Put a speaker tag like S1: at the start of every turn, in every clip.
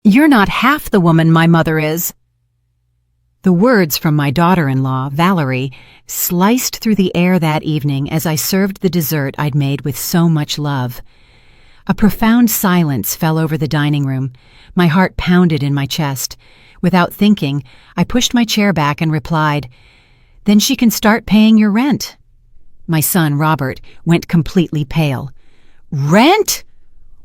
S1: You're not half the woman my mother is." The words from my daughter-in-law, Valerie, sliced through the air that evening as I served the dessert I'd made with so much love. A profound silence fell over the dining room. My heart pounded in my chest. Without thinking, I pushed my chair back and replied, "Then she can start paying your rent." My son, Robert, went completely pale. "Rent?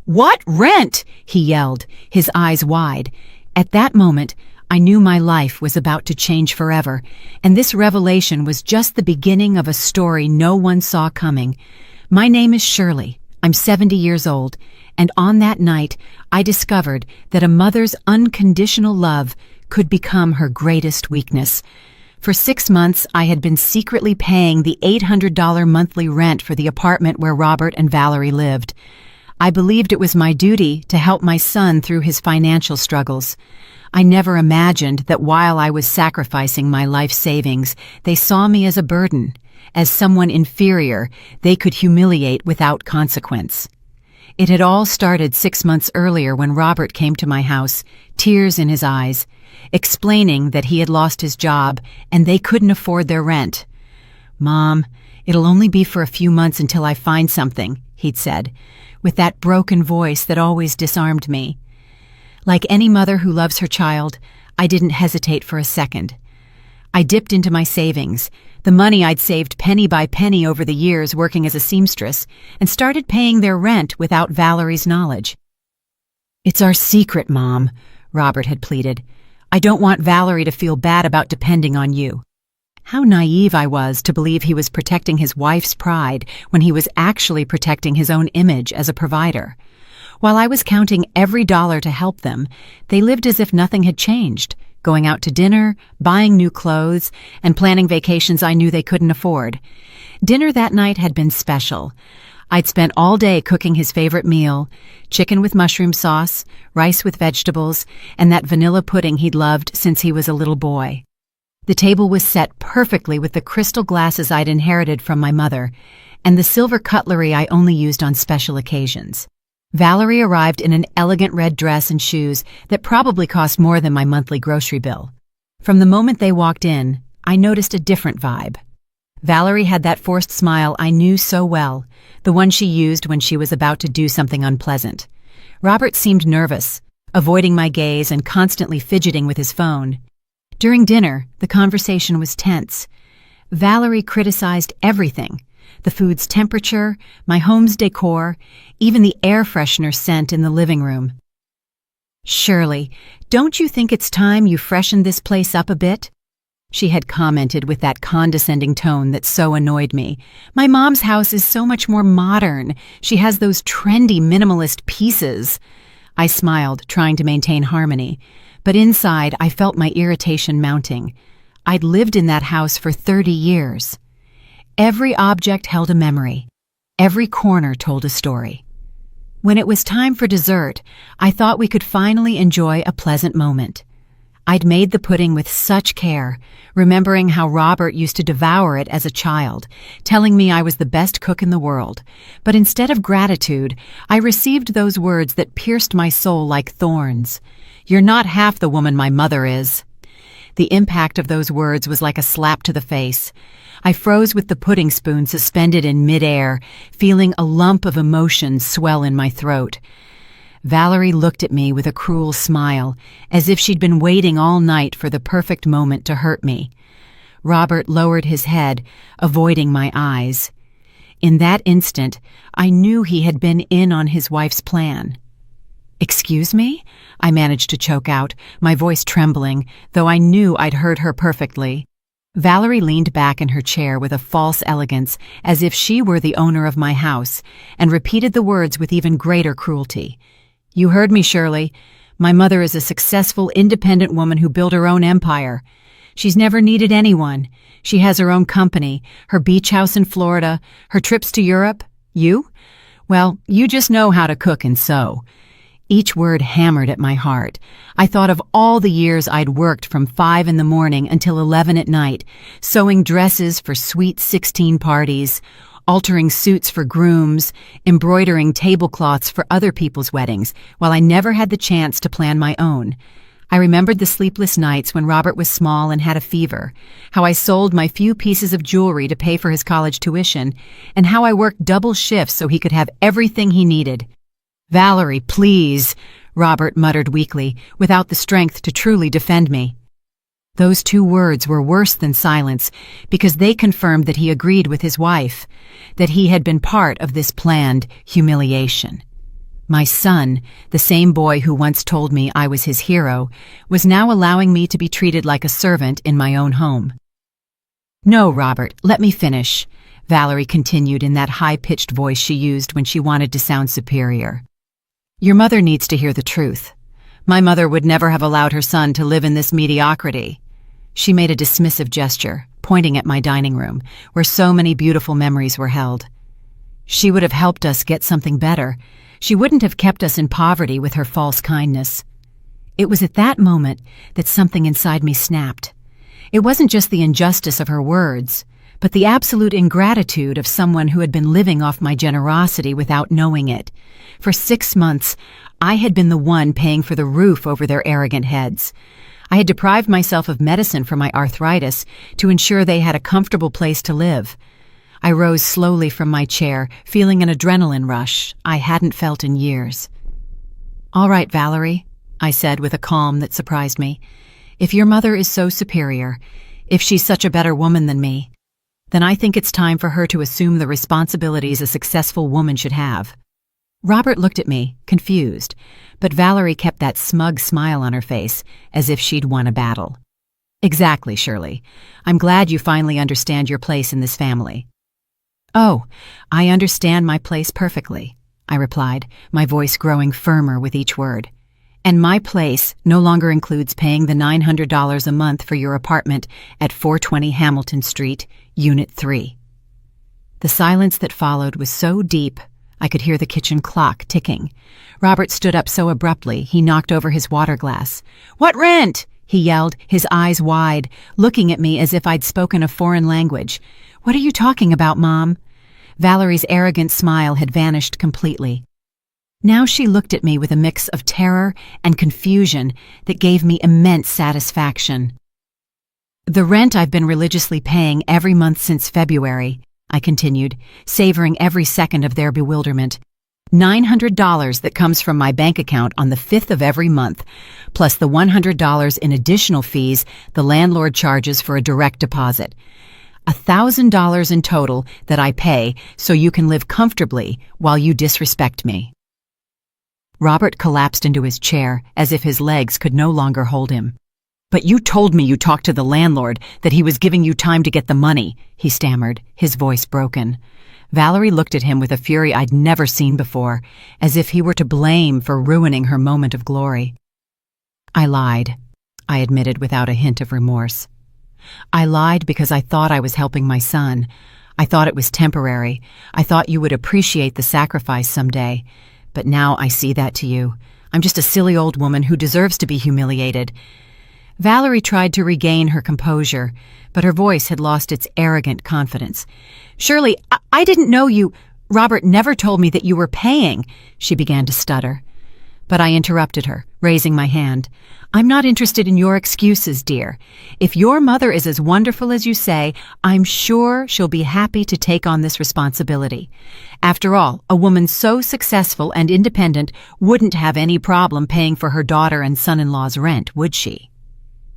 S1: What rent?" he yelled, his eyes wide. At that moment, I knew my life was about to change forever, and this revelation was just the beginning of a story no one saw coming. My name is Shirley. I'm 70 years old, and on that night, I discovered that a mother's unconditional love could become her greatest weakness. For 6 months, I had been secretly paying the $800 monthly rent for the apartment where Robert and Valerie lived. I believed it was my duty to help my son through his financial struggles. I never imagined that while I was sacrificing my life savings, they saw me as a burden, as someone inferior they could humiliate without consequence. It had all started 6 months earlier when Robert came to my house, tears in his eyes, explaining that he had lost his job and they couldn't afford their rent. "Mom, it'll only be for a few months until I find something," he'd said, with that broken voice that always disarmed me. Like any mother who loves her child, I didn't hesitate for a second. I dipped into my savings, the money I'd saved penny by penny over the years working as a seamstress, and started paying their rent without Valerie's knowledge. "It's our secret, Mom," Robert had pleaded. "I don't want Valerie to feel bad about depending on you." How naive I was to believe he was protecting his wife's pride when he was actually protecting his own image as a provider. While I was counting every dollar to help them, they lived as if nothing had changed, going out to dinner, buying new clothes, and planning vacations I knew they couldn't afford. Dinner that night had been special. I'd spent all day cooking his favorite meal, chicken with mushroom sauce, rice with vegetables, and that vanilla pudding he'd loved since he was a little boy. The table was set perfectly with the crystal glasses I'd inherited from my mother, and the silver cutlery I only used on special occasions. Valerie arrived in an elegant red dress and shoes that probably cost more than my monthly grocery bill. From the moment they walked in, I noticed a different vibe. Valerie had that forced smile I knew so well, the one she used when she was about to do something unpleasant. Robert seemed nervous, avoiding my gaze and constantly fidgeting with his phone. During dinner, the conversation was tense. Valerie criticized everything: the food's temperature, my home's decor, even the air freshener scent in the living room. "Shirley, don't you think it's time you freshened this place up a bit?" she had commented with that condescending tone that so annoyed me. "My mom's house is so much more modern. She has those trendy minimalist pieces." I smiled, trying to maintain harmony, but inside I felt my irritation mounting. I'd lived in that house for 30 years. Every object held a memory. Every corner told a story. When it was time for dessert, I thought we could finally enjoy a pleasant moment. I'd made the pudding with such care, remembering how Robert used to devour it as a child, telling me I was the best cook in the world. But instead of gratitude, I received those words that pierced my soul like thorns. "You're not half the woman my mother is." The impact of those words was like a slap to the face. I froze with the pudding spoon suspended in midair, feeling a lump of emotion swell in my throat. Valerie looked at me with a cruel smile, as if she'd been waiting all night for the perfect moment to hurt me. Robert lowered his head, avoiding my eyes. In that instant, I knew he had been in on his wife's plan. "Excuse me?" I managed to choke out, my voice trembling, though I knew I'd heard her perfectly. Valerie leaned back in her chair with a false elegance, as if she were the owner of my house, and repeated the words with even greater cruelty. "You heard me, Shirley. My mother is a successful, independent woman who built her own empire. She's never needed anyone. She has her own company, her beach house in Florida, her trips to Europe. You? Well, you just know how to cook and sew." Each word hammered at my heart. I thought of all the years I'd worked from 5 in the morning until 11 at night, sewing dresses for sweet 16 parties, altering suits for grooms, embroidering tablecloths for other people's weddings, while I never had the chance to plan my own. I remembered the sleepless nights when Robert was small and had a fever, how I sold my few pieces of jewelry to pay for his college tuition, and how I worked double shifts so he could have everything he needed. "Valerie, please," Robert muttered weakly, without the strength to truly defend me. Those two words were worse than silence, because they confirmed that he agreed with his wife, that he had been part of this planned humiliation. My son, the same boy who once told me I was his hero, was now allowing me to be treated like a servant in my own home. "No, Robert, let me finish," Valerie continued in that high-pitched voice she used when she wanted to sound superior. "Your mother needs to hear the truth. My mother would never have allowed her son to live in this mediocrity." She made a dismissive gesture, pointing at my dining room, where so many beautiful memories were held. "She would have helped us get something better. She wouldn't have kept us in poverty with her false kindness." It was at that moment that something inside me snapped. It wasn't just the injustice of her words, but the absolute ingratitude of someone who had been living off my generosity without knowing it. For 6 months, I had been the one paying for the roof over their arrogant heads. I had deprived myself of medicine for my arthritis to ensure they had a comfortable place to live. I rose slowly from my chair, feeling an adrenaline rush I hadn't felt in years. "All right, Valerie," I said with a calm that surprised me. "If your mother is so superior, if she's such a better woman than me, then I think it's time for her to assume the responsibilities a successful woman should have." Robert looked at me, confused, but Valerie kept that smug smile on her face, as if she'd won a battle. "Exactly, Shirley. I'm glad you finally understand your place in this family." "Oh, I understand my place perfectly," I replied, my voice growing firmer with each word. "And my place no longer includes paying the $900 a month for your apartment at 420 Hamilton Street, Unit 3. The silence that followed was so deep, I could hear the kitchen clock ticking. Robert stood up so abruptly, he knocked over his water glass. "What rent?" he yelled, his eyes wide, looking at me as if I'd spoken a foreign language. "What are you talking about, Mom?" Valerie's arrogant smile had vanished completely. Now she looked at me with a mix of terror and confusion that gave me immense satisfaction. "The rent I've been religiously paying every month since February," I continued, savoring every second of their bewilderment. $900 that comes from my bank account on the 5th of every month, plus the $100 in additional fees the landlord charges for a direct deposit. $1,000 in total that I pay so you can live comfortably while you disrespect me." Robert collapsed into his chair as if his legs could no longer hold him. "But you told me you talked to the landlord, that he was giving you time to get the money," he stammered, his voice broken. Valerie looked at him with a fury I'd never seen before, as if he were to blame for ruining her moment of glory. "I lied," I admitted without a hint of remorse. "I lied because I thought I was helping my son. I thought it was temporary. I thought you would appreciate the sacrifice someday. But now I see that to you. I'm just a silly old woman who deserves to be humiliated." Valerie tried to regain her composure, but her voice had lost its arrogant confidence. "Shirley, I didn't know you. Robert never told me that you were paying," she began to stutter. But I interrupted her, raising my hand. "I'm not interested in your excuses, dear. If your mother is as wonderful as you say, I'm sure she'll be happy to take on this responsibility. After all, a woman so successful and independent wouldn't have any problem paying for her daughter and son-in-law's rent, would she?"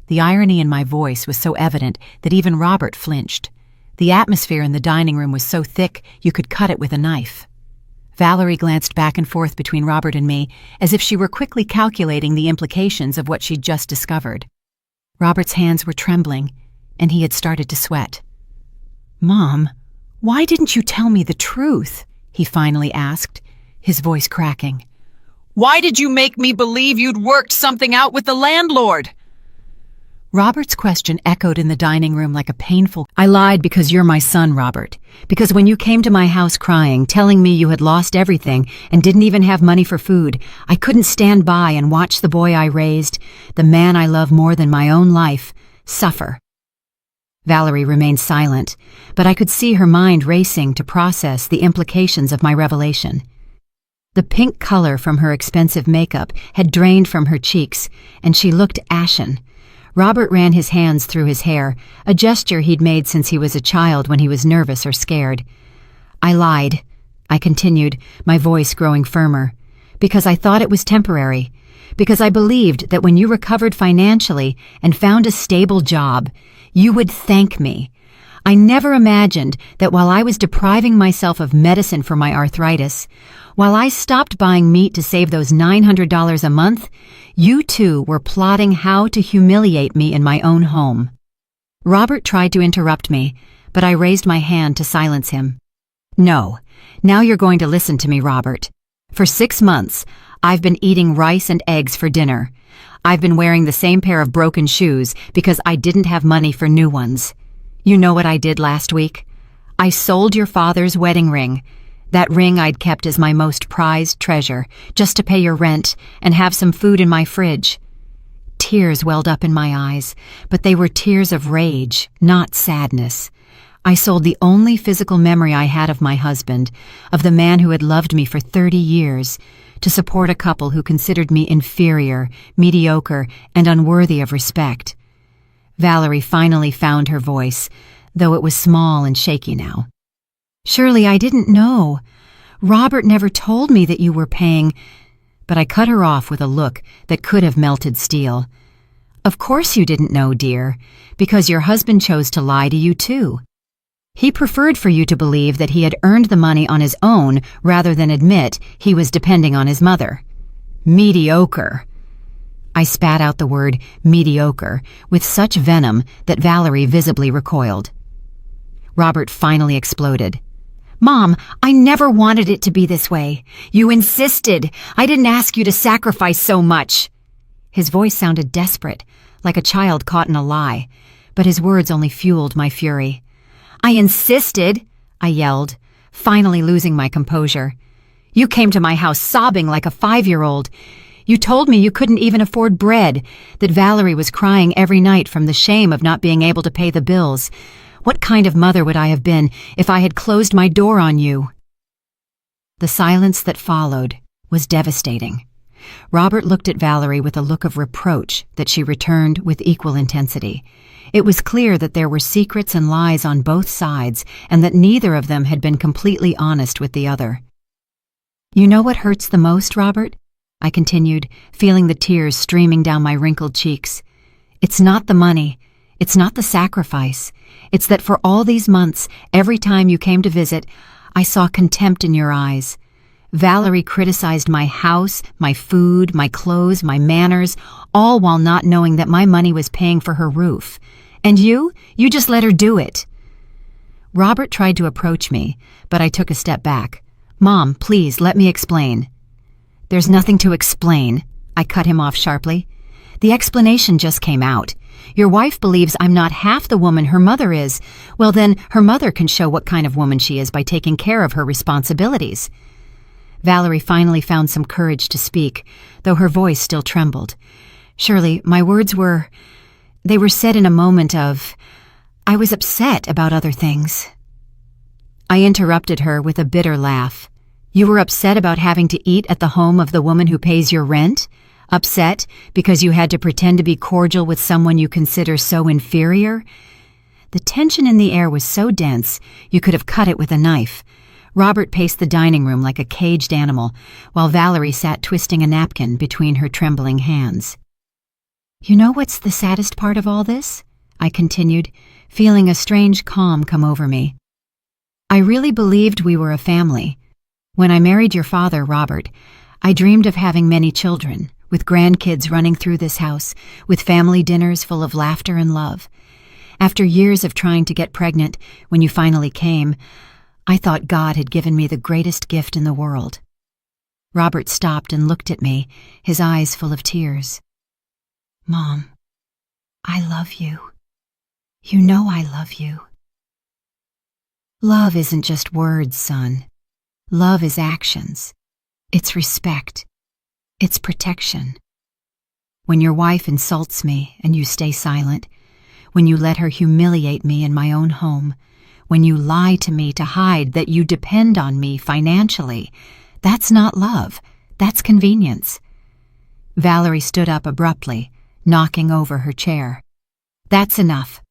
S1: The irony in my voice was so evident that even Robert flinched. The atmosphere in the dining room was so thick you could cut it with a knife. Valerie glanced back and forth between Robert and me, as if she were quickly calculating the implications of what she'd just discovered. Robert's hands were trembling, and he had started to sweat. "Mom, why didn't you tell me the truth?" he finally asked, his voice cracking. "Why did you make me believe you'd worked something out with the landlord?" Robert's question echoed in the dining room like a painful... "I lied because you're my son, Robert. Because when you came to my house crying, telling me you had lost everything and didn't even have money for food, I couldn't stand by and watch the boy I raised, the man I love more than my own life, suffer." Valerie remained silent, but I could see her mind racing to process the implications of my revelation. The pink color from her expensive makeup had drained from her cheeks, and she looked ashen. Robert ran his hands through his hair, a gesture he'd made since he was a child when he was nervous or scared. "I lied," I continued, my voice growing firmer, "because I thought it was temporary, because I believed that when you recovered financially and found a stable job, you would thank me. I never imagined that while I was depriving myself of medicine for my arthritis, while I stopped buying meat to save those $900 a month, you two were plotting how to humiliate me in my own home." Robert tried to interrupt me, but I raised my hand to silence him. "No, now you're going to listen to me, Robert. For 6 months, I've been eating rice and eggs for dinner. I've been wearing the same pair of broken shoes because I didn't have money for new ones. You know what I did last week? I sold your father's wedding ring, that ring I'd kept as my most prized treasure, just to pay your rent and have some food in my fridge." Tears welled up in my eyes, but they were tears of rage, not sadness. I sold the only physical memory I had of my husband, of the man who had loved me for 30 years, to support a couple who considered me inferior, mediocre, and unworthy of respect. Valerie finally found her voice, though it was small and shaky now. "Surely I didn't know. Robert never told me that you were paying—" But I cut her off with a look that could have melted steel. "Of course you didn't know, dear, because your husband chose to lie to you too. He preferred for you to believe that he had earned the money on his own rather than admit he was depending on his mother. Mediocre." I spat out the word mediocre with such venom that Valerie visibly recoiled. Robert finally exploded. "Mom, I never wanted it to be this way. You insisted. I didn't ask you to sacrifice so much." His voice sounded desperate, like a child caught in a lie, but his words only fueled my fury. "I insisted," I yelled, finally losing my composure. "You came to my house sobbing like a 5-year-old. You told me you couldn't even afford bread, that Valerie was crying every night from the shame of not being able to pay the bills. What kind of mother would I have been if I had closed my door on you?" The silence that followed was devastating. Robert looked at Valerie with a look of reproach that she returned with equal intensity. It was clear that there were secrets and lies on both sides, and that neither of them had been completely honest with the other. "You know what hurts the most, Robert?" I continued, feeling the tears streaming down my wrinkled cheeks. "It's not the money. It's not the sacrifice. It's that for all these months, every time you came to visit, I saw contempt in your eyes. Valerie criticized my house, my food, my clothes, my manners, all while not knowing that my money was paying for her roof. And you just let her do it." Robert tried to approach me, but I took a step back. "Mom, please, let me explain." "There's nothing to explain," I cut him off sharply. "The explanation just came out. Your wife believes I'm not half the woman her mother is. Well then, her mother can show what kind of woman she is by taking care of her responsibilities." Valerie finally found some courage to speak, though her voice still trembled. Surely, my words were said in a moment I was upset about other things. I interrupted her with a bitter laugh. "You were upset about having to eat at the home of the woman who pays your rent? Upset because you had to pretend to be cordial with someone you consider so inferior?" The tension in the air was so dense you could have cut it with a knife. Robert paced the dining room like a caged animal, while Valerie sat twisting a napkin between her trembling hands. "You know what's the saddest part of all this?" I continued, feeling a strange calm come over me. "I really believed we were a family. When I married your father, Robert, I dreamed of having many children, with grandkids running through this house, with family dinners full of laughter and love. After years of trying to get pregnant, when you finally came, I thought God had given me the greatest gift in the world." Robert stopped and looked at me, his eyes full of tears. "Mom, I love you. You know I love you." "Love isn't just words, son. Love is actions. It's respect. It's protection. When your wife insults me and you stay silent, when you let her humiliate me in my own home, when you lie to me to hide that you depend on me financially. That's not love. That's convenience." Valerie stood up abruptly, knocking over her chair. "That's enough.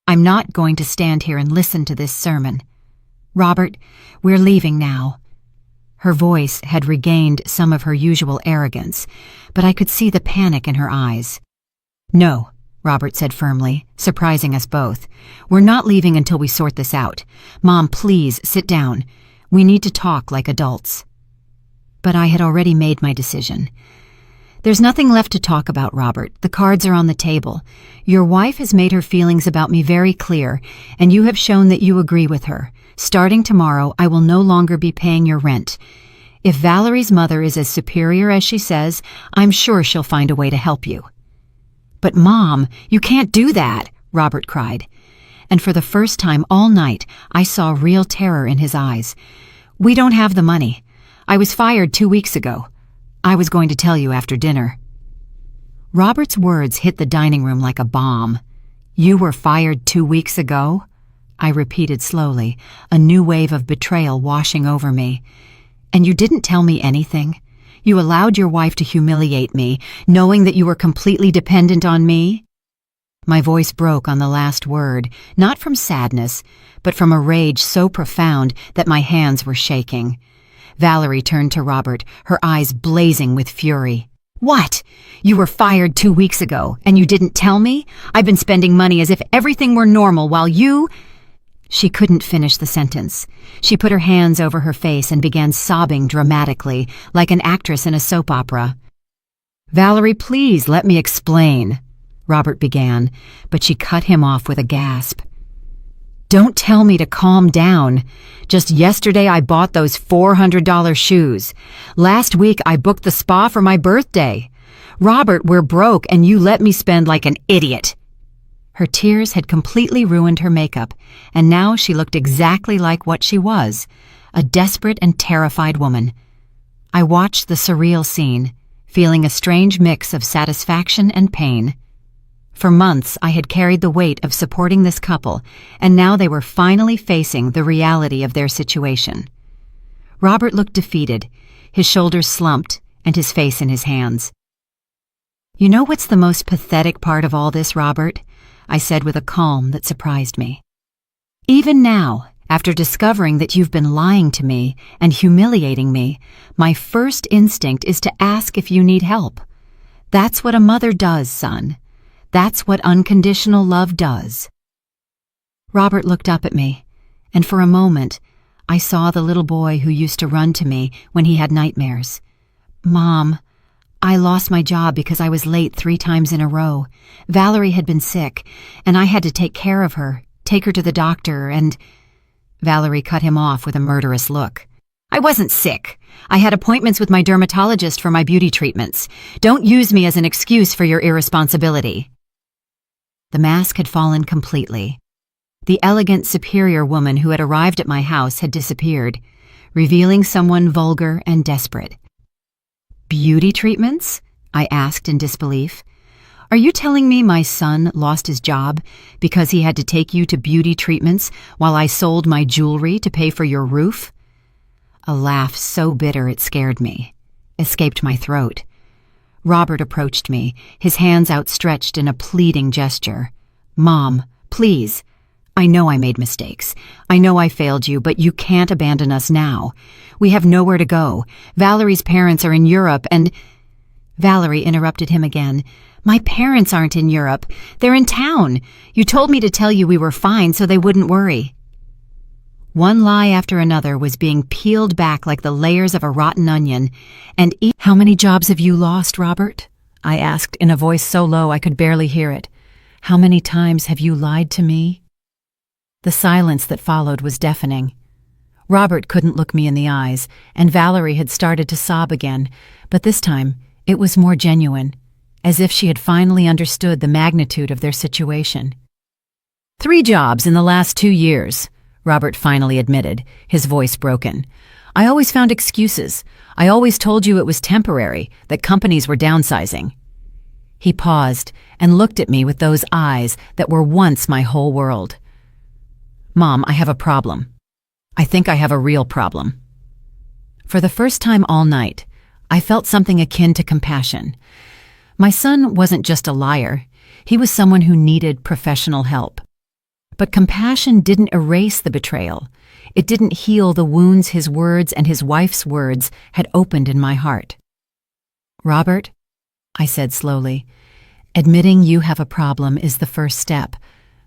S1: I'm not going to stand here and listen to this sermon. Robert, we're leaving now." Her voice had regained some of her usual arrogance, but I could see the panic in her eyes. "No," Robert said firmly, surprising us both. "We're not leaving until we sort this out. Mom, please, sit down. We need to talk like adults." But I had already made my decision. "There's nothing left to talk about, Robert. The cards are on the table. Your wife has made her feelings about me very clear, and you have shown that you agree with her. Starting tomorrow, I will no longer be paying your rent. If Valerie's mother is as superior as she says, I'm sure she'll find a way to help you." "But Mom, you can't do that," Robert cried. And for the first time all night, I saw real terror in his eyes. "We don't have the money. I was fired 2 weeks ago. I was going to tell you after dinner." Robert's words hit the dining room like a bomb. "You were fired 2 weeks ago?" I repeated slowly, a new wave of betrayal washing over me. "And you didn't tell me anything? You allowed your wife to humiliate me, knowing that you were completely dependent on me?" My voice broke on the last word, not from sadness, but from a rage so profound that my hands were shaking. Valerie turned to Robert, her eyes blazing with fury. "What? You were fired 2 weeks ago, and you didn't tell me? I've been spending money as if everything were normal while you—" She couldn't finish the sentence. She put her hands over her face and began sobbing dramatically, like an actress in a soap opera. "Valerie, please let me explain," Robert began, but she cut him off with a gasp. "Don't tell me to calm down. Just yesterday I bought those $400 shoes. Last week I booked the spa for my birthday. Robert, we're broke and you let me spend like an idiot." Her tears had completely ruined her makeup, and now she looked exactly like what she was, a desperate and terrified woman. I watched the surreal scene, feeling a strange mix of satisfaction and pain. For months I had carried the weight of supporting this couple, and now they were finally facing the reality of their situation. Robert looked defeated, his shoulders slumped, and his face in his hands. "You know what's the most pathetic part of all this, Robert?" I said with a calm that surprised me. "Even now, after discovering that you've been lying to me and humiliating me, my first instinct is to ask if you need help. That's what a mother does, son. That's what unconditional love does." Robert looked up at me, and for a moment, I saw the little boy who used to run to me when he had nightmares. "Mom, I lost my job because I was late 3 times in a row. Valerie had been sick, and I had to take care of her, take her to the doctor, and—" Valerie cut him off with a murderous look. "I wasn't sick. I had appointments with my dermatologist for my beauty treatments. Don't use me as an excuse for your irresponsibility." The mask had fallen completely. The elegant, superior woman who had arrived at my house had disappeared, revealing someone vulgar and desperate. "Beauty treatments?" I asked in disbelief. "Are you telling me my son lost his job because he had to take you to beauty treatments while I sold my jewelry to pay for your roof?" A laugh so bitter it scared me, escaped my throat. Robert approached me, his hands outstretched in a pleading gesture. "Mom, please. I know I made mistakes. I know I failed you, but you can't abandon us now. We have nowhere to go. Valerie's parents are in Europe and—" Valerie interrupted him again. "My parents aren't in Europe. They're in town. You told me to tell you we were fine so they wouldn't worry." One lie after another was being peeled back like the layers of a rotten onion, and "How many jobs have you lost, Robert?" I asked in a voice so low I could barely hear it. "How many times have you lied to me?" The silence that followed was deafening. Robert couldn't look me in the eyes, and Valerie had started to sob again, but this time it was more genuine, as if she had finally understood the magnitude of their situation. "3 jobs in the last 2 years, Robert finally admitted, his voice broken. "I always found excuses. I always told you it was temporary, that companies were downsizing." He paused and looked at me with those eyes that were once my whole world. "Mom, I have a problem. I think I have a real problem." For the first time all night, I felt something akin to compassion. My son wasn't just a liar. He was someone who needed professional help. But compassion didn't erase the betrayal. It didn't heal the wounds his words and his wife's words had opened in my heart. "Robert," I said slowly, "admitting you have a problem is the first step,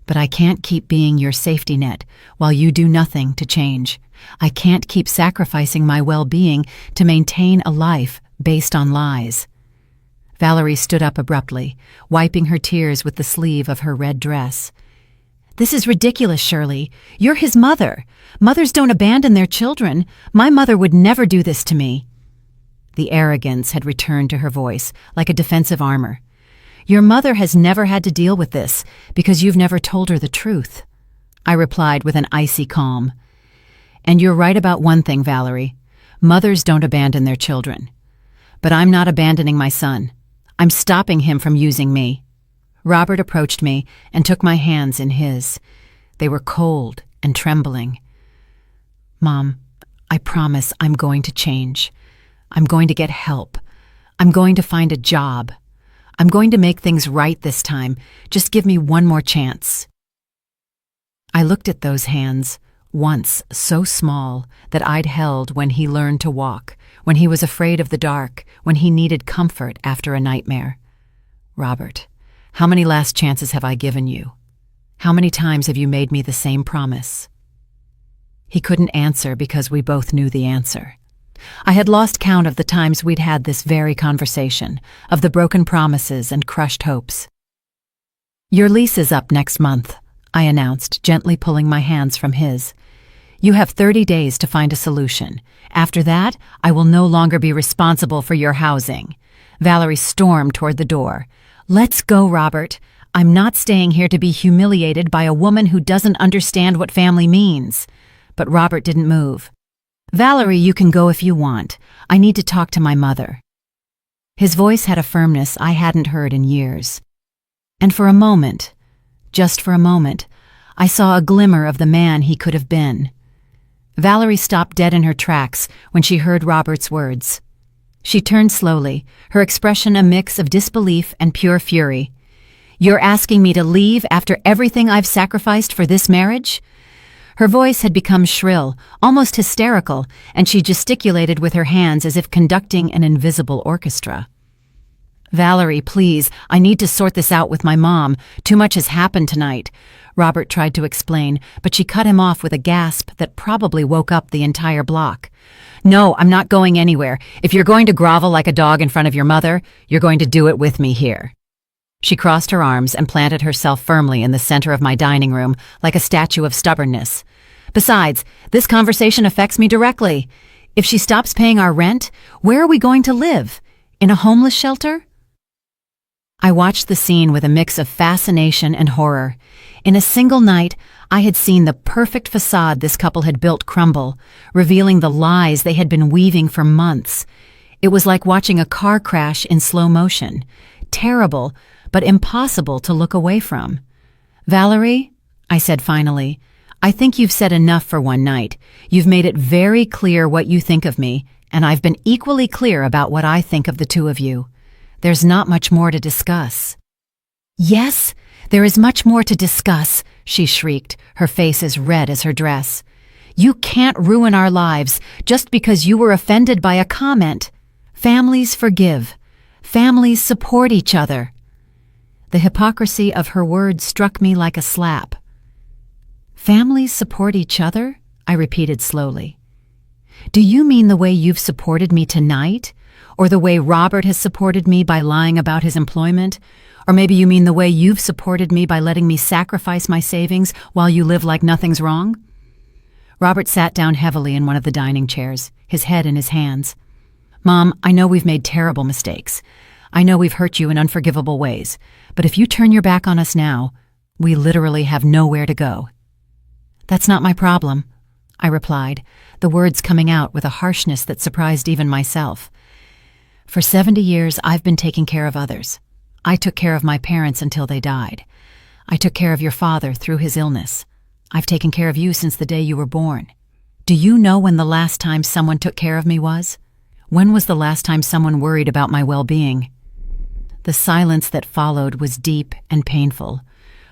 S1: but I can't keep being your safety net while you do nothing to change. I can't keep sacrificing my well-being to maintain a life based on lies." Valerie stood up abruptly, wiping her tears with the sleeve of her red dress. "This is ridiculous, Shirley. You're his mother. Mothers don't abandon their children. My mother would never do this to me." The arrogance had returned to her voice, like a defensive armor. "Your mother has never had to deal with this because you've never told her the truth," I replied with an icy calm. "And you're right about one thing, Valerie. Mothers don't abandon their children. But I'm not abandoning my son. I'm stopping him from using me." Robert approached me and took my hands in his. They were cold and trembling. "Mom, I promise I'm going to change. I'm going to get help. I'm going to find a job. I'm going to make things right this time. Just give me one more chance." I looked at those hands, once so small that I'd held when he learned to walk, when he was afraid of the dark, when he needed comfort after a nightmare. "Robert, how many last chances have I given you? How many times have you made me the same promise?" He couldn't answer because we both knew the answer. I had lost count of the times we'd had this very conversation, of the broken promises and crushed hopes. "Your lease is up next month," I announced, gently pulling my hands from his. "You have 30 days to find a solution. After that, I will no longer be responsible for your housing." Valerie stormed toward the door. "Let's go, Robert. I'm not staying here to be humiliated by a woman who doesn't understand what family means." But Robert didn't move. "Valerie, you can go if you want. I need to talk to my mother." His voice had a firmness I hadn't heard in years. And for a moment, just for a moment, I saw a glimmer of the man he could have been. Valerie stopped dead in her tracks when she heard Robert's words. She turned slowly, her expression a mix of disbelief and pure fury. "You're asking me to leave after everything I've sacrificed for this marriage?" Her voice had become shrill, almost hysterical, and she gesticulated with her hands as if conducting an invisible orchestra. "Valerie, please, I need to sort this out with my mom. Too much has happened tonight," Robert tried to explain, but she cut him off with a gasp that probably woke up the entire block. "No, I'm not going anywhere. If you're going to grovel like a dog in front of your mother, you're going to do it with me here." She crossed her arms and planted herself firmly in the center of my dining room, like a statue of stubbornness. "Besides, this conversation affects me directly. If she stops paying our rent, where are we going to live? In a homeless shelter?" I watched the scene with a mix of fascination and horror. In a single night, I had seen the perfect facade this couple had built crumble, revealing the lies they had been weaving for months. It was like watching a car crash in slow motion. Terrible, but impossible to look away from. "Valerie," I said finally, "I think you've said enough for one night. You've made it very clear what you think of me, and I've been equally clear about what I think of the two of you. There's not much more to discuss." "Yes, there is much more to discuss," she shrieked, her face as red as her dress. "You can't ruin our lives just because you were offended by a comment. Families forgive. Families support each other." The hypocrisy of her words struck me like a slap. "Families support each other?" I repeated slowly. "Do you mean the way you've supported me tonight? Or the way Robert has supported me by lying about his employment? Or maybe you mean the way you've supported me by letting me sacrifice my savings while you live like nothing's wrong?" Robert sat down heavily in one of the dining chairs, his head in his hands. "Mom, I know we've made terrible mistakes. I know we've hurt you in unforgivable ways. But if you turn your back on us now, we literally have nowhere to go." "That's not my problem," I replied, the words coming out with a harshness that surprised even myself. "For 70 years, I've been taking care of others. I took care of my parents until they died. I took care of your father through his illness. I've taken care of you since the day you were born. Do you know when the last time someone took care of me was? When was the last time someone worried about my well-being?" The silence that followed was deep and painful.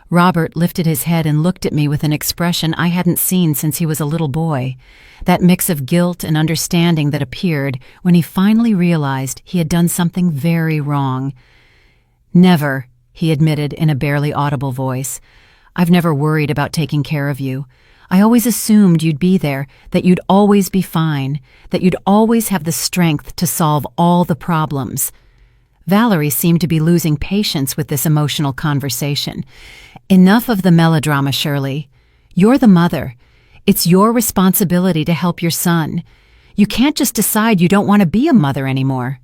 S1: Robert lifted his head and looked at me with an expression I hadn't seen since he was a little boy, that mix of guilt and understanding that appeared when he finally realized he had done something very wrong. "Never," he admitted in a barely audible voice. "I've never worried about taking care of you. I always assumed you'd be there, that you'd always be fine, that you'd always have the strength to solve all the problems." Valerie seemed to be losing patience with this emotional conversation. "Enough of the melodrama, Shirley. You're the mother. It's your responsibility to help your son. You can't just decide you don't want to be a mother anymore."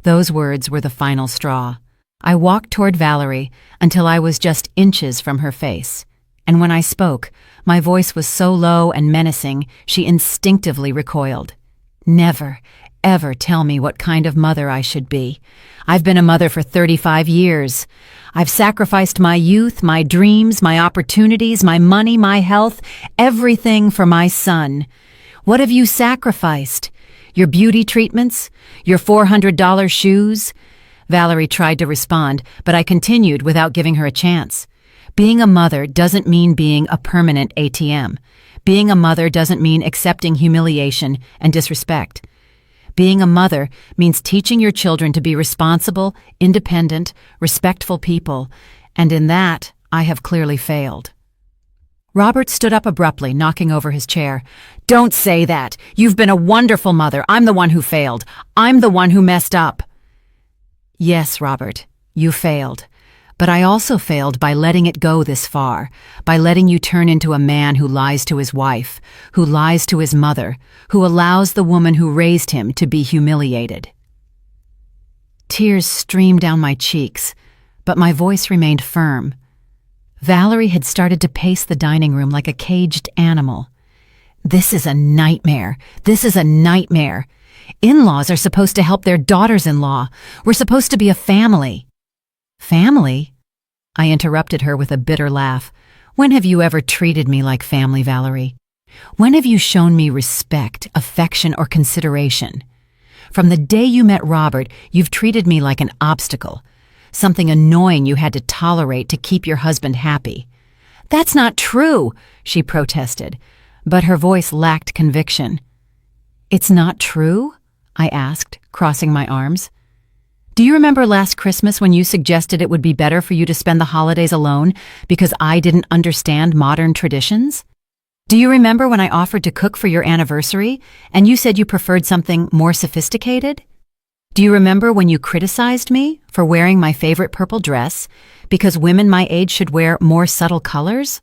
S1: Those words were the final straw. I walked toward Valerie until I was just inches from her face. And when I spoke, my voice was so low and menacing, she instinctively recoiled. "Never, ever tell me what kind of mother I should be. I've been a mother for 35 years. I've sacrificed my youth, my dreams, my opportunities, my money, my health, everything for my son. What have you sacrificed? Your beauty treatments? Your $400 shoes?" Valerie tried to respond, but I continued without giving her a chance. Being a mother doesn't mean being a permanent ATM. Being a mother doesn't mean accepting humiliation and disrespect. Being a mother means teaching your children to be responsible, independent, respectful people, and in that, I have clearly failed. Robert stood up abruptly, knocking over his chair. "Don't say that. You've been a wonderful mother. I'm the one who failed. I'm the one who messed up." "Yes, Robert, you failed. But I also failed by letting it go this far, by letting you turn into a man who lies to his wife, who lies to his mother, who allows the woman who raised him to be humiliated." Tears streamed down my cheeks, but my voice remained firm. Valerie had started to pace the dining room like a caged animal. "This is a nightmare. This is a nightmare. In-laws are supposed to help their daughters-in-law. We're supposed to be a family." "Family?" I interrupted her with a bitter laugh. "When have you ever treated me like family, Valerie? When have you shown me respect, affection, or consideration? From the day you met Robert, you've treated me like an obstacle, something annoying you had to tolerate to keep your husband happy." "That's not true," she protested, but her voice lacked conviction. "It's not true?" I asked, crossing my arms. "Do you remember last Christmas when you suggested it would be better for you to spend the holidays alone because I didn't understand modern traditions? Do you remember when I offered to cook for your anniversary and you said you preferred something more sophisticated? Do you remember when you criticized me for wearing my favorite purple dress because women my age should wear more subtle colors?"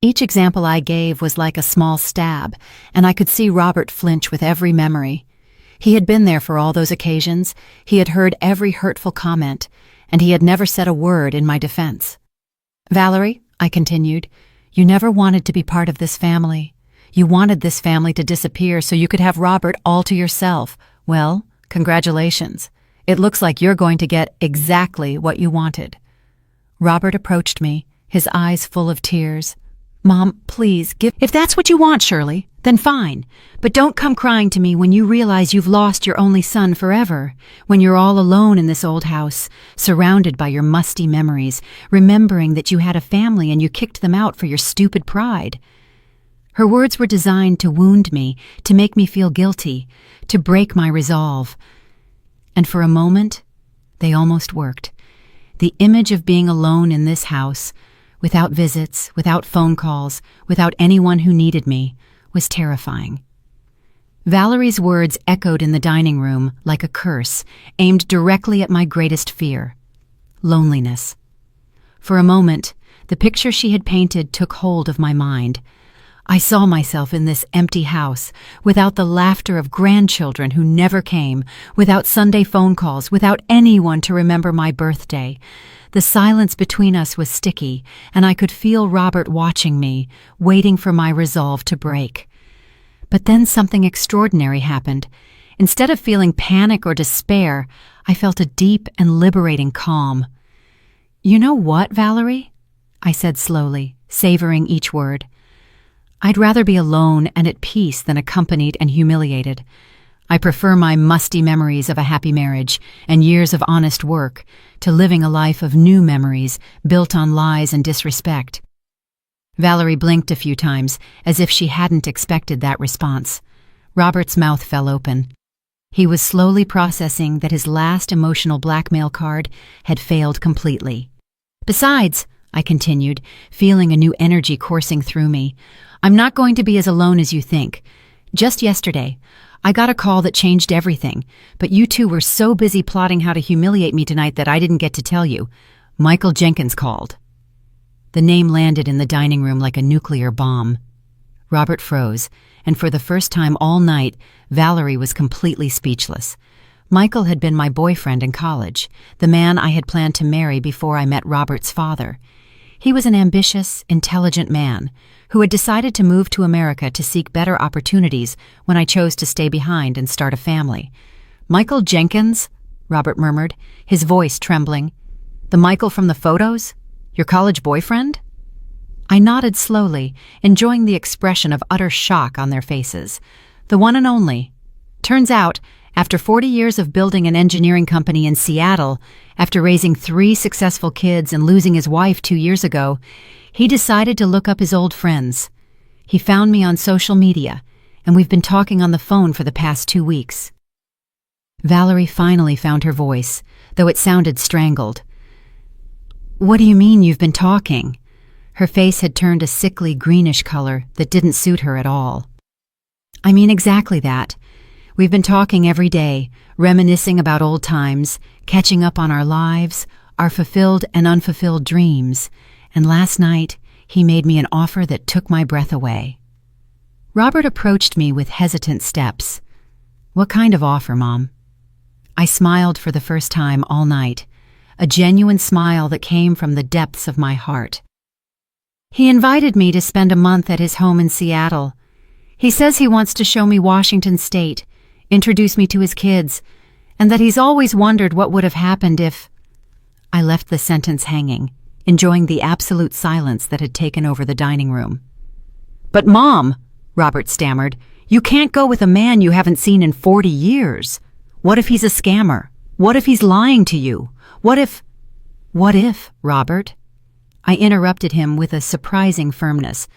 S1: Each example I gave was like a small stab, and I could see Robert flinch with every memory. He had been there for all those occasions, he had heard every hurtful comment, and he had never said a word in my defense. "Valerie," I continued, "you never wanted to be part of this family. You wanted this family to disappear so you could have Robert all to yourself. Well, congratulations. It looks like you're going to get exactly what you wanted." Robert approached me, his eyes full of tears. "Mom, please, if that's what you want, Shirley, then fine. But don't come crying to me when you realize you've lost your only son forever, when you're all alone in this old house, surrounded by your musty memories, remembering that you had a family and you kicked them out for your stupid pride." Her words were designed to wound me, to make me feel guilty, to break my resolve. And for a moment, they almost worked. The image of being alone in this house, without visits, without phone calls, without anyone who needed me, was terrifying. Valerie's words echoed in the dining room like a curse, aimed directly at my greatest fear: loneliness. For a moment, the picture she had painted took hold of my mind. I saw myself in this empty house, without the laughter of grandchildren who never came, without Sunday phone calls, without anyone to remember my birthday. The silence between us was sticky, and I could feel Robert watching me, waiting for my resolve to break. But then something extraordinary happened. Instead of feeling panic or despair, I felt a deep and liberating calm. "You know what, Valerie?" I said slowly, savoring each word. "I'd rather be alone and at peace than accompanied and humiliated. I prefer my musty memories of a happy marriage and years of honest work to living a life of new memories built on lies and disrespect." Valerie blinked a few times, as if she hadn't expected that response. Robert's mouth fell open. He was slowly processing that his last emotional blackmail card had failed completely. "Besides," I continued, feeling a new energy coursing through me, "I'm not going to be as alone as you think. Just yesterday, I got a call that changed everything, but you two were so busy plotting how to humiliate me tonight that I didn't get to tell you. Michael Jenkins called." The name landed in the dining room like a nuclear bomb. Robert froze, and for the first time all night, Valerie was completely speechless. Michael had been my boyfriend in college, the man I had planned to marry before I met Robert's father. He was an ambitious, intelligent man who had decided to move to America to seek better opportunities when I chose to stay behind and start a family. "Michael Jenkins?" Robert murmured, his voice trembling. "The Michael from the photos? Your college boyfriend?" I nodded slowly, enjoying the expression of utter shock on their faces. "The one and only. Turns out, after 40 years of building an engineering company in Seattle, after raising 3 successful kids and losing his wife 2 years ago, he decided to look up his old friends. He found me on social media, and we've been talking on the phone for the past 2 weeks." Valerie finally found her voice, though it sounded strangled. "What do you mean you've been talking?" Her face had turned a sickly greenish color that didn't suit her at all. "I mean exactly that. We've been talking every day, reminiscing about old times, catching up on our lives, our fulfilled and unfulfilled dreams, and last night he made me an offer that took my breath away." Robert approached me with hesitant steps. "What kind of offer, Mom?" I smiled for the first time all night, a genuine smile that came from the depths of my heart. "He invited me to spend a month at his home in Seattle. He says he wants to show me Washington State, introduce me to his kids, and that he's always wondered what would have happened if—" I left the sentence hanging, enjoying the absolute silence that had taken over the dining room. "But Mom," Robert stammered, "you can't go with a man you haven't seen in 40 years. What if he's a scammer? What if he's lying to you? What if—" "What if, Robert?" I interrupted him with a surprising firmness.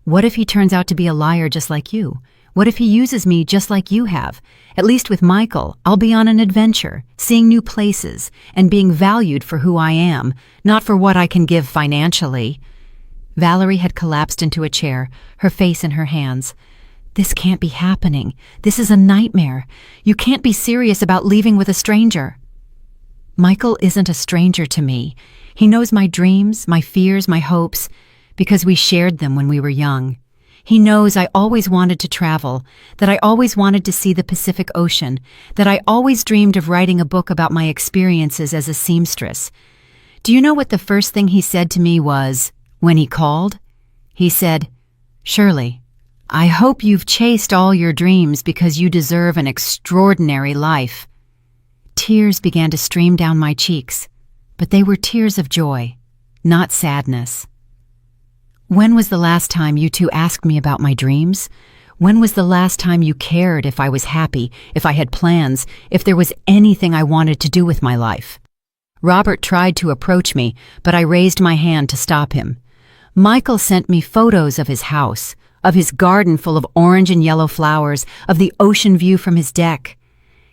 S1: "What if he turns out to be a liar just like you? What if he uses me just like you have? At least with Michael, I'll be on an adventure, seeing new places, and being valued for who I am, not for what I can give financially." Valerie had collapsed into a chair, her face in her hands. "This can't be happening. This is a nightmare. You can't be serious about leaving with a stranger." "Michael isn't a stranger to me. He knows my dreams, my fears, my hopes, because we shared them when we were young. He knows I always wanted to travel, that I always wanted to see the Pacific Ocean, that I always dreamed of writing a book about my experiences as a seamstress. Do you know what the first thing he said to me was, when he called? He said, 'Shirley, I hope you've chased all your dreams because you deserve an extraordinary life.'" Tears began to stream down my cheeks, but they were tears of joy, not sadness. "When was the last time you two asked me about my dreams? When was the last time you cared if I was happy, if I had plans, if there was anything I wanted to do with my life?" Robert tried to approach me, but I raised my hand to stop him. "Michael sent me photos of his house, of his garden full of orange and yellow flowers, of the ocean view from his deck.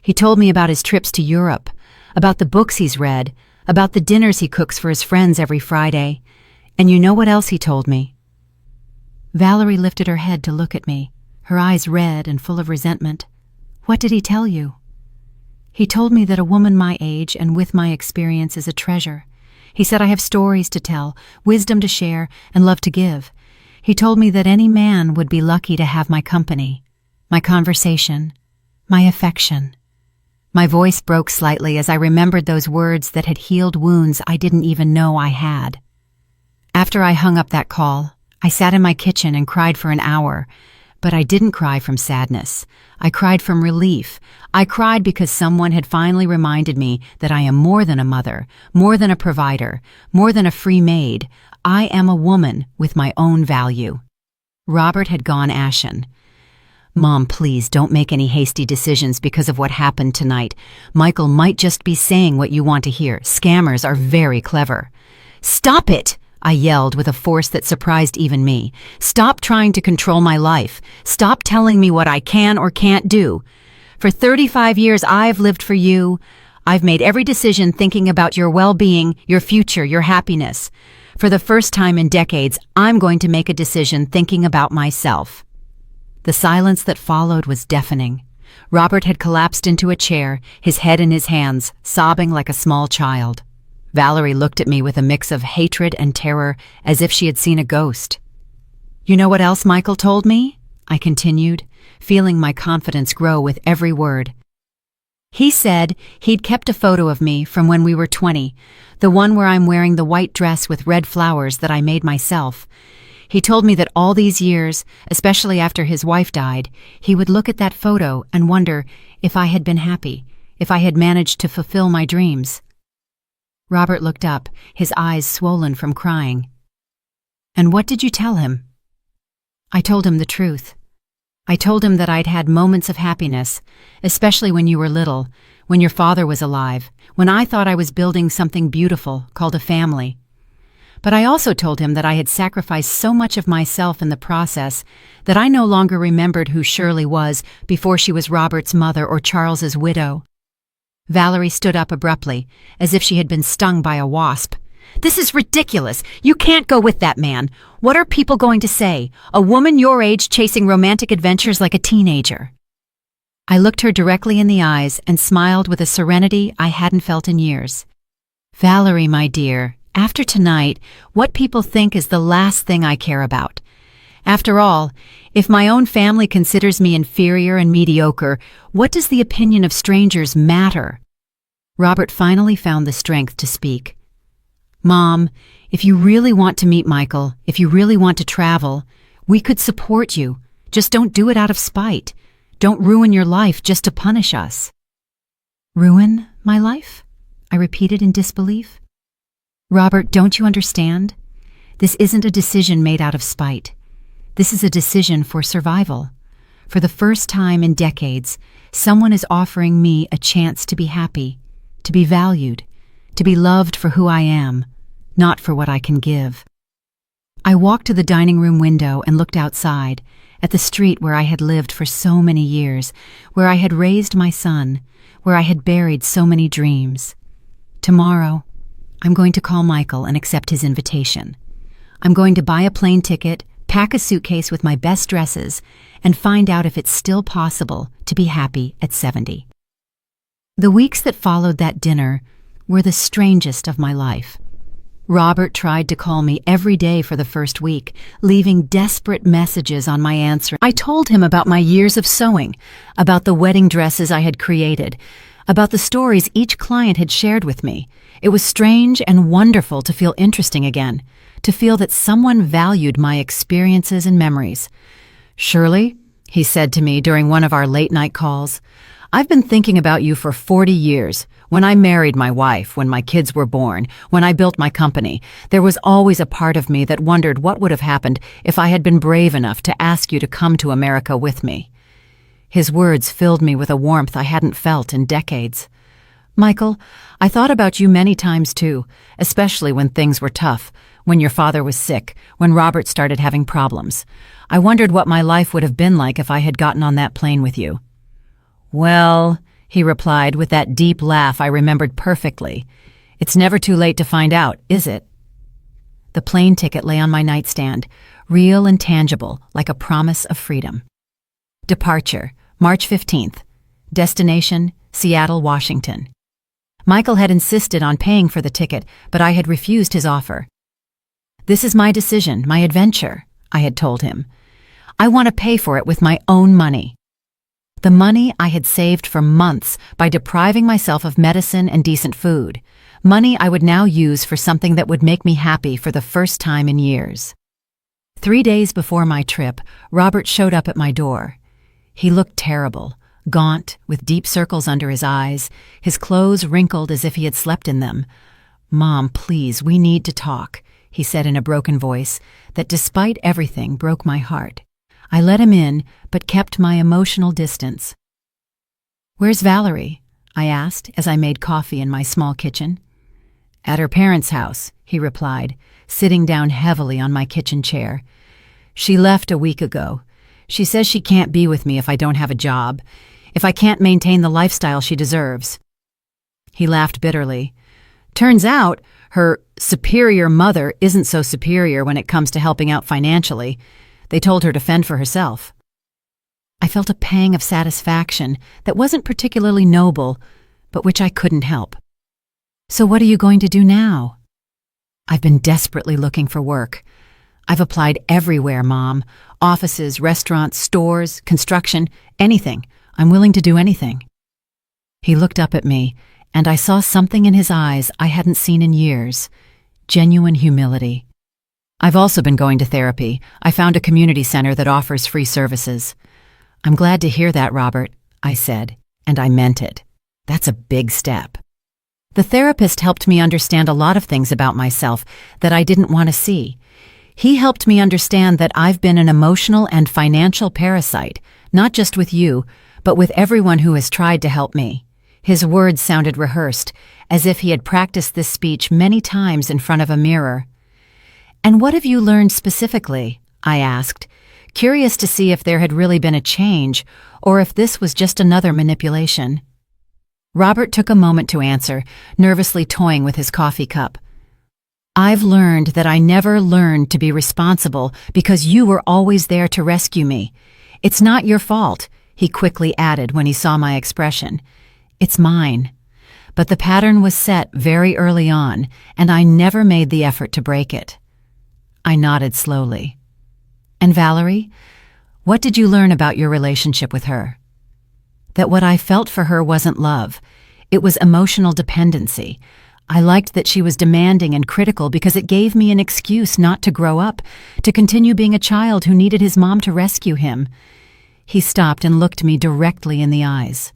S1: He told me about his trips to Europe, about the books he's read, about the dinners he cooks for his friends every Friday. And you know what else he told me?" Valerie lifted her head to look at me, her eyes red and full of resentment. "What did he tell you?" "He told me that a woman my age and with my experience is a treasure. He said I have stories to tell, wisdom to share, and love to give. He told me that any man would be lucky to have my company, my conversation, my affection." My voice broke slightly as I remembered those words that had healed wounds I didn't even know I had. After I hung up that call, I sat in my kitchen and cried for an hour. But I didn't cry from sadness. I cried from relief. I cried because someone had finally reminded me that I am more than a mother, more than a provider, more than a free maid. I am a woman with my own value. Robert had gone ashen. "Mom, please don't make any hasty decisions because of what happened tonight. Michael might just be saying what you want to hear. Scammers are very clever." "Stop it!" I yelled with a force that surprised even me. "Stop trying to control my life. Stop telling me what I can or can't do. For 35 years I've lived for you. I've made every decision thinking about your well-being, your future, your happiness. For the first time in decades, I'm going to make a decision thinking about myself." The silence that followed was deafening. Robert had collapsed into a chair, his head in his hands, sobbing like a small child. Valerie looked at me with a mix of hatred and terror, as if she had seen a ghost. "You know what else Michael told me?" I continued, feeling my confidence grow with every word. "He said he'd kept a photo of me from when we were 20, the one where I'm wearing the white dress with red flowers that I made myself. He told me that all these years, especially after his wife died, he would look at that photo and wonder if I had been happy, if I had managed to fulfill my dreams." Robert looked up, his eyes swollen from crying. "And what did you tell him?" I told him the truth. I told him that I'd had moments of happiness, especially when you were little, when your father was alive, when I thought I was building something beautiful called a family. But I also told him that I had sacrificed so much of myself in the process that I no longer remembered who Shirley was before she was Robert's mother or Charles's widow. Valerie stood up abruptly, as if she had been stung by a wasp. "This is ridiculous! You can't go with that man! What are people going to say? A woman your age chasing romantic adventures like a teenager?" I looked her directly in the eyes and smiled with a serenity I hadn't felt in years. "Valerie, my dear, after tonight, what people think is the last thing I care about. After all, if my own family considers me inferior and mediocre, what does the opinion of strangers matter?" Robert finally found the strength to speak. "Mom, if you really want to meet Michael, if you really want to travel, we could support you. Just don't do it out of spite. Don't ruin your life just to punish us." "Ruin my life?" I repeated in disbelief. "Robert, don't you understand? This isn't a decision made out of spite. This is a decision for survival. For the first time in decades, someone is offering me a chance to be happy, to be valued, to be loved for who I am, not for what I can give." I walked to the dining room window and looked outside, at the street where I had lived for so many years, where I had raised my son, where I had buried so many dreams. Tomorrow, I'm going to call Michael and accept his invitation. I'm going to buy a plane ticket, pack a suitcase with my best dresses, and find out if it's still possible to be happy at 70. The weeks that followed that dinner were the strangest of my life. Robert tried to call me every day for the first week, leaving desperate messages on my answer. I told him about my years of sewing, about the wedding dresses I had created, about the stories each client had shared with me. It was strange and wonderful to feel interesting again, to feel that someone valued my experiences and memories. "Shirley," he said to me during one of our late-night calls, "I've been thinking about you for 40 years. When I married my wife, when my kids were born, when I built my company, there was always a part of me that wondered what would have happened if I had been brave enough to ask you to come to America with me." His words filled me with a warmth I hadn't felt in decades. "Michael, I thought about you many times too, especially when things were tough, when your father was sick, when Robert started having problems. I wondered what my life would have been like if I had gotten on that plane with you." "Well," he replied with that deep laugh I remembered perfectly, "it's never too late to find out, is it?" The plane ticket lay on my nightstand, real and tangible, like a promise of freedom. Departure, March 15th. Destination, Seattle, Washington. Michael had insisted on paying for the ticket, but I had refused his offer. "This is my decision, my adventure," I had told him. "I want to pay for it with my own money." The money I had saved for months by depriving myself of medicine and decent food. Money I would now use for something that would make me happy for the first time in years. 3 days before my trip, Robert showed up at my door. He looked terrible, gaunt, with deep circles under his eyes, his clothes wrinkled as if he had slept in them. "Mom, please, we need to talk," he said in a broken voice that, despite everything, broke my heart. I let him in, but kept my emotional distance. "Where's Valerie?" I asked as I made coffee in my small kitchen. "At her parents' house," he replied, sitting down heavily on my kitchen chair. "She left a week ago. She says she can't be with me if I don't have a job, if I can't maintain the lifestyle she deserves." He laughed bitterly. "Turns out her superior mother isn't so superior when it comes to helping out financially. They told her to fend for herself." I felt a pang of satisfaction that wasn't particularly noble, but which I couldn't help. "So what are you going to do now?" "I've been desperately looking for work. I've applied everywhere, Mom. Offices, restaurants, stores, construction, anything. I'm willing to do anything." He looked up at me, and I saw something in his eyes I hadn't seen in years: genuine humility. "I've also been going to therapy. I found a community center that offers free services." "I'm glad to hear that, Robert," I said, and I meant it. That's a big step. The therapist helped me understand a lot of things about myself that I didn't want to see. He helped me understand that I've been an emotional and financial parasite, not just with you, but with everyone who has tried to help me. His words sounded rehearsed, as if he had practiced this speech many times in front of a mirror. "And what have you learned specifically?" I asked, curious to see if there had really been a change, or if this was just another manipulation. Robert took a moment to answer, nervously toying with his coffee cup. "I've learned that I never learned to be responsible because you were always there to rescue me. It's not your fault," he quickly added when he saw my expression. "It's mine." But the pattern was set very early on, and I never made the effort to break it. I nodded slowly. "And Valerie, what did you learn about your relationship with her?" "That what I felt for her wasn't love. It was emotional dependency. I liked that she was demanding and critical because it gave me an excuse not to grow up, to continue being a child who needed his mom to rescue him." He stopped and looked me directly in the eyes.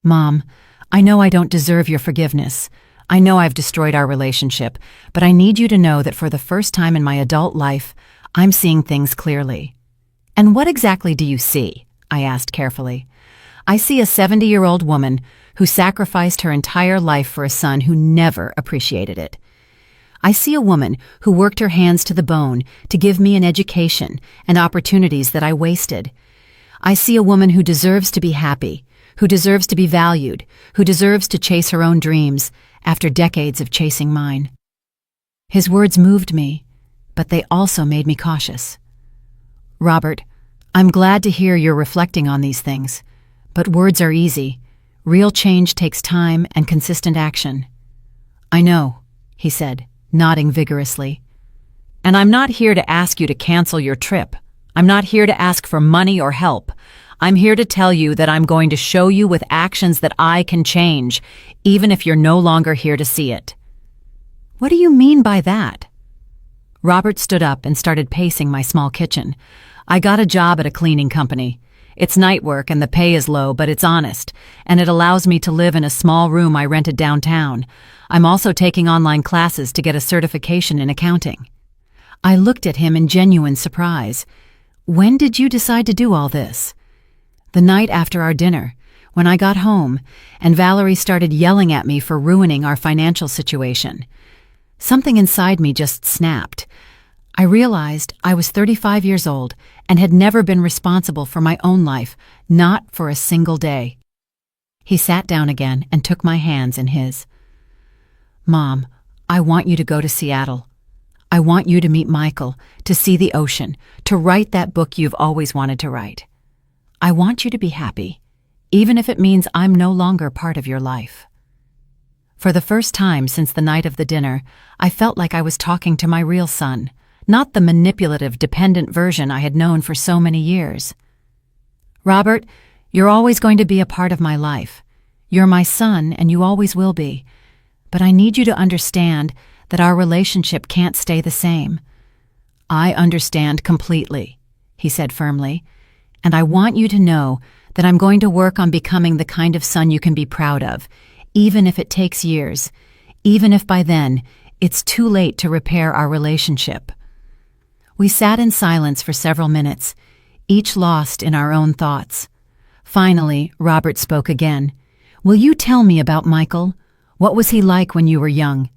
S1: "Mom, I know I don't deserve your forgiveness. I know I've destroyed our relationship, but I need you to know that for the first time in my adult life, I'm seeing things clearly." "And what exactly do you see?" I asked carefully. "I see a 70-year-old woman who sacrificed her entire life for a son who never appreciated it. I see a woman who worked her hands to the bone to give me an education and opportunities that I wasted. I see a woman who deserves to be happy, who deserves to be valued, who deserves to chase her own dreams after decades of chasing mine." His words moved me, but they also made me cautious. "Robert, I'm glad to hear you're reflecting on these things, but words are easy. Real change takes time and consistent action." "I know," he said, nodding vigorously. "And I'm not here to ask you to cancel your trip. I'm not here to ask for money or help. I'm here to tell you that I'm going to show you with actions that I can change, even if you're no longer here to see it." "What do you mean by that?" Robert stood up and started pacing my small kitchen. "I got a job at a cleaning company. It's night work and the pay is low, but it's honest, and it allows me to live in a small room I rented downtown. I'm also taking online classes to get a certification in accounting." I looked at him in genuine surprise. "When did you decide to do all this?" "The night after our dinner, when I got home, and Valerie started yelling at me for ruining our financial situation. Something inside me just snapped. I realized I was 35 years old and had never been responsible for my own life, not for a single day." He sat down again and took my hands in his. "Mom, I want you to go to Seattle. I want you to meet Michael, to see the ocean, to write that book you've always wanted to write. I want you to be happy, even if it means I'm no longer part of your life." For the first time since the night of the dinner, I felt like I was talking to my real son, not the manipulative, dependent version I had known for so many years. "Robert, you're always going to be a part of my life. You're my son, and you always will be. But I need you to understand that our relationship can't stay the same. I understand completely, he said firmly, and I want you to know that I'm going to work on becoming the kind of son you can be proud of, even if it takes years, even if by then it's too late to repair our relationship. We sat in silence for several minutes, each lost in our own thoughts. Finally, Robert spoke again. Will you tell me about Michael? What was he like when you were young?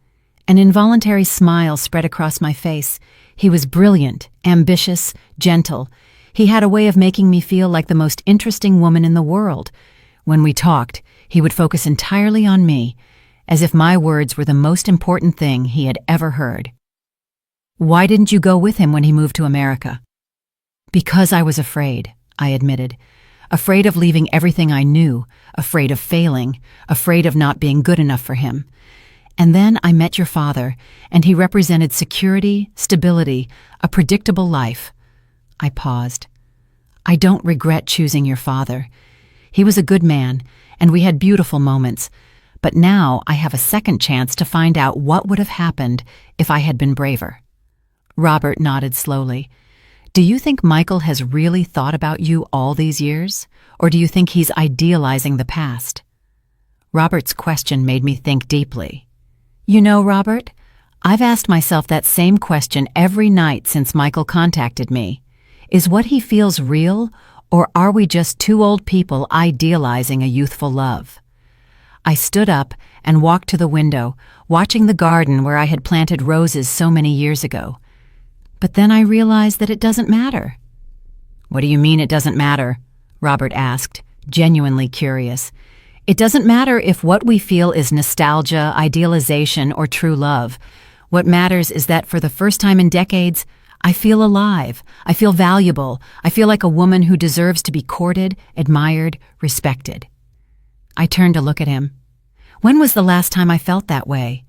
S1: An involuntary smile spread across my face. He was brilliant, ambitious, gentle. He had a way of making me feel like the most interesting woman in the world. When we talked, he would focus entirely on me, as if my words were the most important thing he had ever heard. Why didn't you go with him when he moved to America? Because I was afraid, I admitted. Afraid of leaving everything I knew, afraid of failing, afraid of not being good enough for him. And then I met your father, and he represented security, stability, a predictable life. I paused. I don't regret choosing your father. He was a good man, and we had beautiful moments. But now I have a second chance to find out what would have happened if I had been braver. Robert nodded slowly. Do you think Michael has really thought about you all these years? Or do you think he's idealizing the past? Robert's question made me think deeply. You know, Robert, I've asked myself that same question every night since Michael contacted me. Is what he feels real, or are we just two old people idealizing a youthful love? I stood up and walked to the window, watching the garden where I had planted roses so many years ago. But then I realized that it doesn't matter. What do you mean it doesn't matter? Robert asked, genuinely curious. It doesn't matter if what we feel is nostalgia, idealization, or true love. What matters is that for the first time in decades, I feel alive. I feel valuable. I feel like a woman who deserves to be courted, admired, respected. I turned to look at him. When was the last time I felt that way?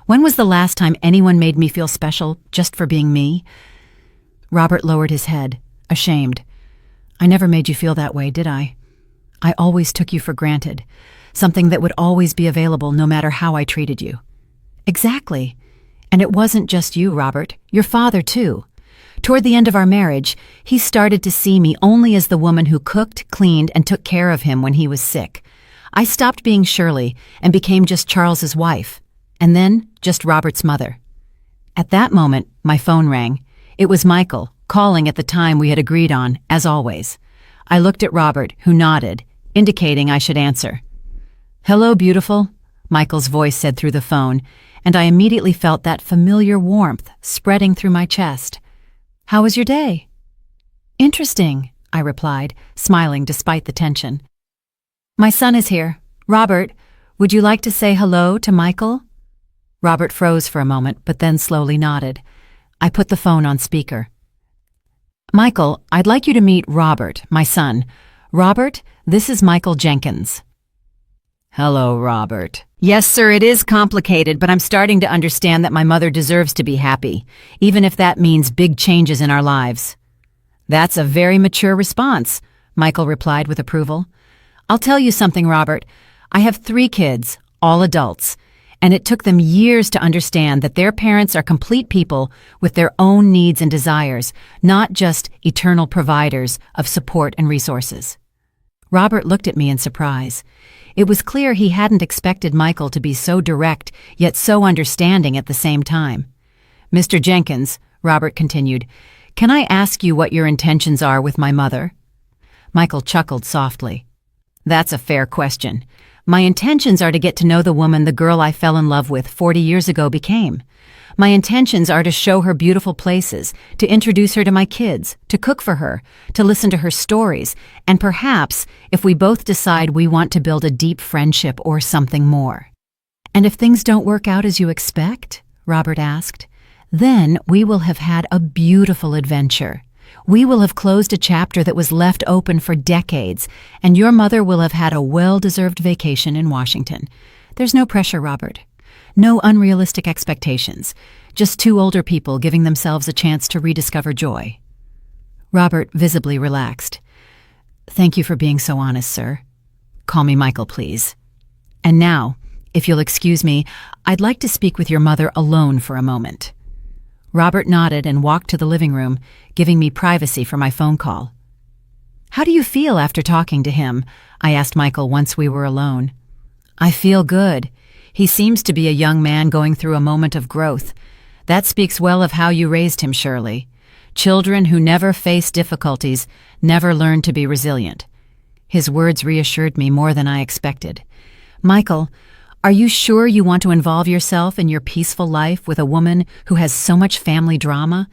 S1: When was the last time anyone made me feel special just for being me? Robert lowered his head, ashamed. I never made you feel that way, did I? I always took you for granted, something that would always be available no matter how I treated you. Exactly. And it wasn't just you, Robert. Your father, too. Toward the end of our marriage, he started to see me only as the woman who cooked, cleaned, and took care of him when he was sick. I stopped being Shirley and became just Charles's wife, and then just Robert's mother. At that moment, my phone rang. It was Michael, calling at the time we had agreed on, as always. I looked at Robert, who nodded, indicating I should answer. Hello, beautiful, Michael's voice said through the phone, and I immediately felt that familiar warmth spreading through my chest. How was your day? Interesting, I replied, smiling despite the tension. My son is here. Robert, would you like to say hello to Michael? Robert froze for a moment, but then slowly nodded. I put the phone on speaker. Michael, I'd like you to meet Robert, my son. Robert, this is Michael Jenkins. Hello, Robert. Yes, sir, it is complicated, but I'm starting to understand that my mother deserves to be happy, even if that means big changes in our lives. That's a very mature response, Michael replied with approval. I'll tell you something, Robert. I have 3 kids, all adults, and it took them years to understand that their parents are complete people with their own needs and desires, not just eternal providers of support and resources. Robert looked at me in surprise. It was clear he hadn't expected Michael to be so direct, yet so understanding at the same time. Mr. Jenkins, Robert continued, can I ask you what your intentions are with my mother? Michael chuckled softly. That's a fair question. My intentions are to get to know the woman the girl I fell in love with 40 years ago became. My intentions are to show her beautiful places, to introduce her to my kids, to cook for her, to listen to her stories, and perhaps, if we both decide we want to build a deep friendship or something more. And if things don't work out as you expect, Robert asked, then we will have had a beautiful adventure. We will have closed a chapter that was left open for decades, and your mother will have had a well-deserved vacation in Washington. There's no pressure, Robert. No unrealistic expectations. Just 2 older people giving themselves a chance to rediscover joy. Robert visibly relaxed. Thank you for being so honest, sir. Call me Michael, please. And now, if you'll excuse me, I'd like to speak with your mother alone for a moment. Robert nodded and walked to the living room, giving me privacy for my phone call. "How do you feel after talking to him?" I asked Michael once we were alone. "I feel good. He seems to be a young man going through a moment of growth. That speaks well of how you raised him, Shirley. Children who never face difficulties never learn to be resilient." His words reassured me more than I expected. "Michael, are you sure you want to involve yourself in your peaceful life with a woman who has so much family drama?"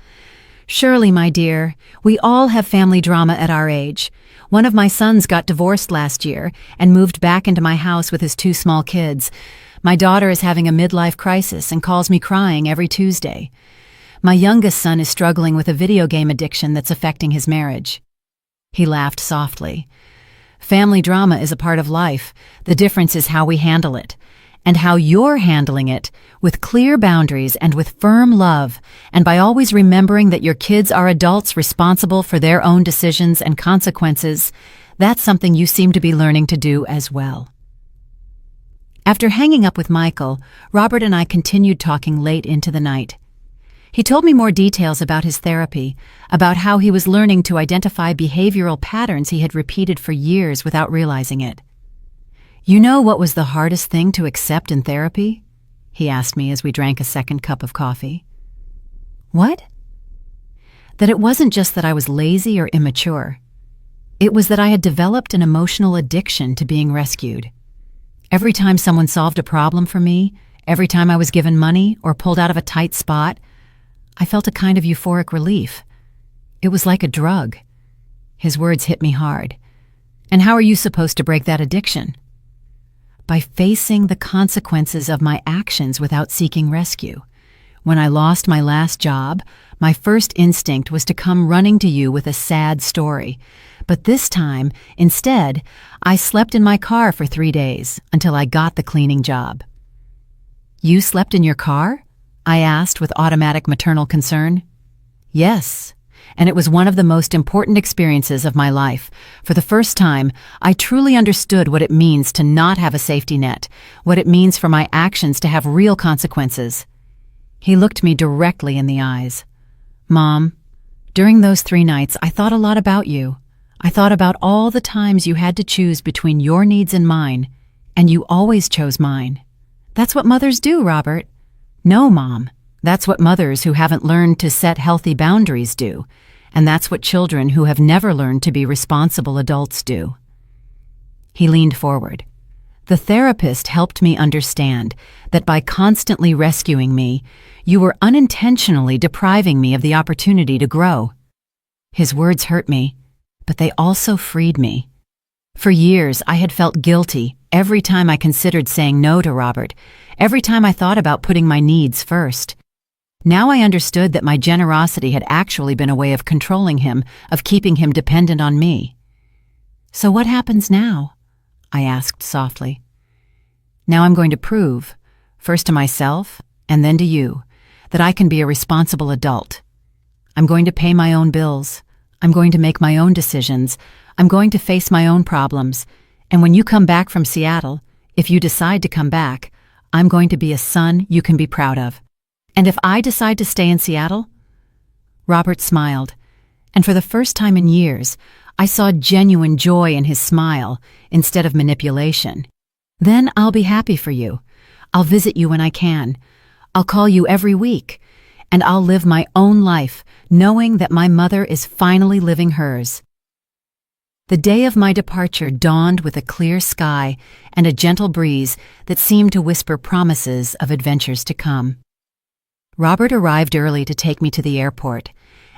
S1: "Shirley, my dear, we all have family drama at our age. One of my sons got divorced last year and moved back into my house with his 2 small kids. My daughter is having a midlife crisis and calls me crying every Tuesday. My youngest son is struggling with a video game addiction that's affecting his marriage." He laughed softly. "Family drama is a part of life. The difference is how we handle it. And how you're handling it, with clear boundaries and with firm love, and by always remembering that your kids are adults responsible for their own decisions and consequences. That's something you seem to be learning to do as well." After hanging up with Michael, Robert and I continued talking late into the night. He told me more details about his therapy, about how he was learning to identify behavioral patterns he had repeated for years without realizing it. "You know what was the hardest thing to accept in therapy?" he asked me as we drank a second cup of coffee. "What?" "That it wasn't just that I was lazy or immature. It was that I had developed an emotional addiction to being rescued. Every time someone solved a problem for me, every time I was given money or pulled out of a tight spot, I felt a kind of euphoric relief. It was like a drug." His words hit me hard. "And how are you supposed to break that addiction?" "By facing the consequences of my actions without seeking rescue. When I lost my last job, my first instinct was to come running to you with a sad story. But this time, instead, I slept in my car for 3 days until I got the cleaning job." "You slept in your car?" I asked with automatic maternal concern. "Yes, and it was one of the most important experiences of my life. For the first time, I truly understood what it means to not have a safety net, what it means for my actions to have real consequences." He looked me directly in the eyes. "Mom, during those 3 nights, I thought a lot about you. I thought about all the times you had to choose between your needs and mine, and you always chose mine. That's what mothers do, Robert." "No, Mom. That's what mothers who haven't learned to set healthy boundaries do, and that's what children who have never learned to be responsible adults do." He leaned forward. "The therapist helped me understand that by constantly rescuing me, you were unintentionally depriving me of the opportunity to grow." His words hurt me, but they also freed me. For years, I had felt guilty every time I considered saying no to Robert, every time I thought about putting my needs first. Now I understood that my generosity had actually been a way of controlling him, of keeping him dependent on me. "So what happens now?" I asked softly. "Now I'm going to prove, first to myself and then to you, that I can be a responsible adult. I'm going to pay my own bills. I'm going to make my own decisions. I'm going to face my own problems. And when you come back from Seattle, if you decide to come back, I'm going to be a son you can be proud of. And if I decide to stay in Seattle?" Robert smiled, and for the first time in years, I saw genuine joy in his smile instead of manipulation. "Then I'll be happy for you. I'll visit you when I can. I'll call you every week. And I'll live my own life, knowing that my mother is finally living hers." The day of my departure dawned with a clear sky and a gentle breeze that seemed to whisper promises of adventures to come. Robert arrived early to take me to the airport,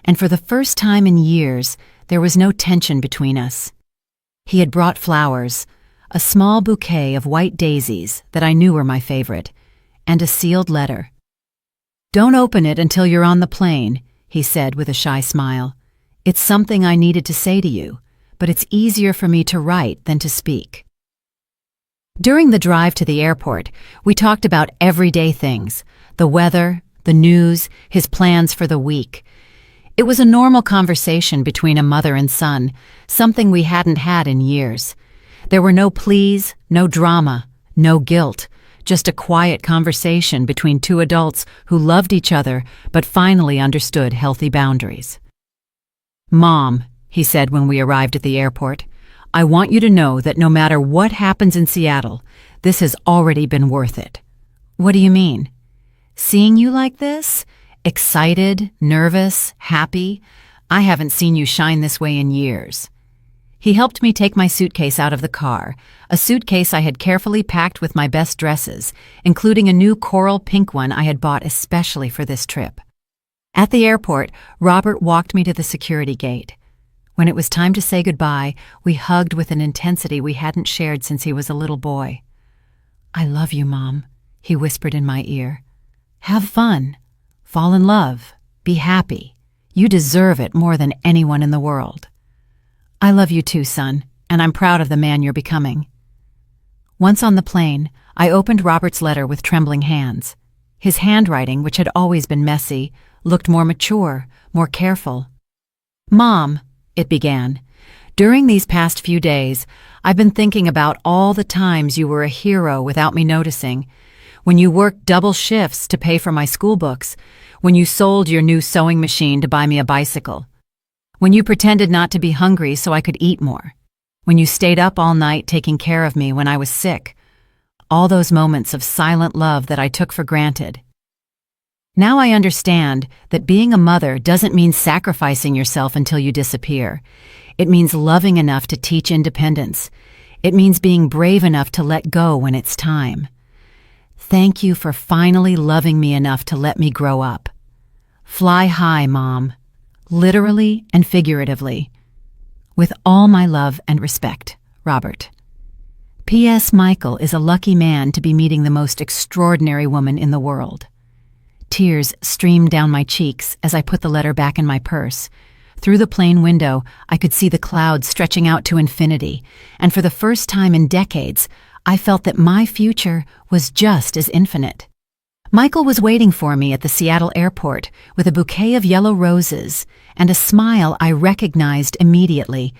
S1: and for the first time in years, there was no tension between us. He had brought flowers, a small bouquet of white daisies that I knew were my favorite, and a sealed letter. "Don't open it until you're on the plane," he said with a shy smile. "It's something I needed to say to you, but it's easier for me to write than to speak." During the drive to the airport, we talked about everyday things, the weather, the news, his plans for the week. It was a normal conversation between a mother and son, something we hadn't had in years. There were no pleas, no drama, no guilt, just a quiet conversation between two adults who loved each other but finally understood healthy boundaries. "Mom," he said when we arrived at the airport, "I want you to know that no matter what happens in Seattle, this has already been worth it." "What do you mean?" "Seeing you like this, excited, nervous, happy, I haven't seen you shine this way in years." He helped me take my suitcase out of the car, a suitcase I had carefully packed with my best dresses, including a new coral pink one I had bought especially for this trip. At the airport, Robert walked me to the security gate. When it was time to say goodbye, we hugged with an intensity we hadn't shared since he was a little boy. "I love you, Mom," he whispered in my ear. "Have fun. Fall in love. Be happy. You deserve it more than anyone in the world." "I love you too, son, and I'm proud of the man you're becoming." Once on the plane, I opened Robert's letter with trembling hands. His handwriting, which had always been messy, looked more mature, more careful. "Mom," it began, "during these past few days, I've been thinking about all the times you were a hero without me noticing. When you worked double shifts to pay for my school books, when you sold your new sewing machine to buy me a bicycle, when you pretended not to be hungry so I could eat more, when you stayed up all night taking care of me when I was sick, all those moments of silent love that I took for granted. Now I understand that being a mother doesn't mean sacrificing yourself until you disappear. It means loving enough to teach independence. It means being brave enough to let go when it's time. Thank you for finally loving me enough to let me grow up. Fly high, Mom. Literally and figuratively. With all my love and respect, Robert. P.S. Michael is a lucky man to be meeting the most extraordinary woman in the world. Tears streamed down my cheeks as I put the letter back in my purse. Through the plane window, I could see the clouds stretching out to infinity, and for the first time in decades, I felt that my future was just as infinite. Michael was waiting for me at the Seattle airport with a bouquet of yellow roses and a smile I recognized immediately,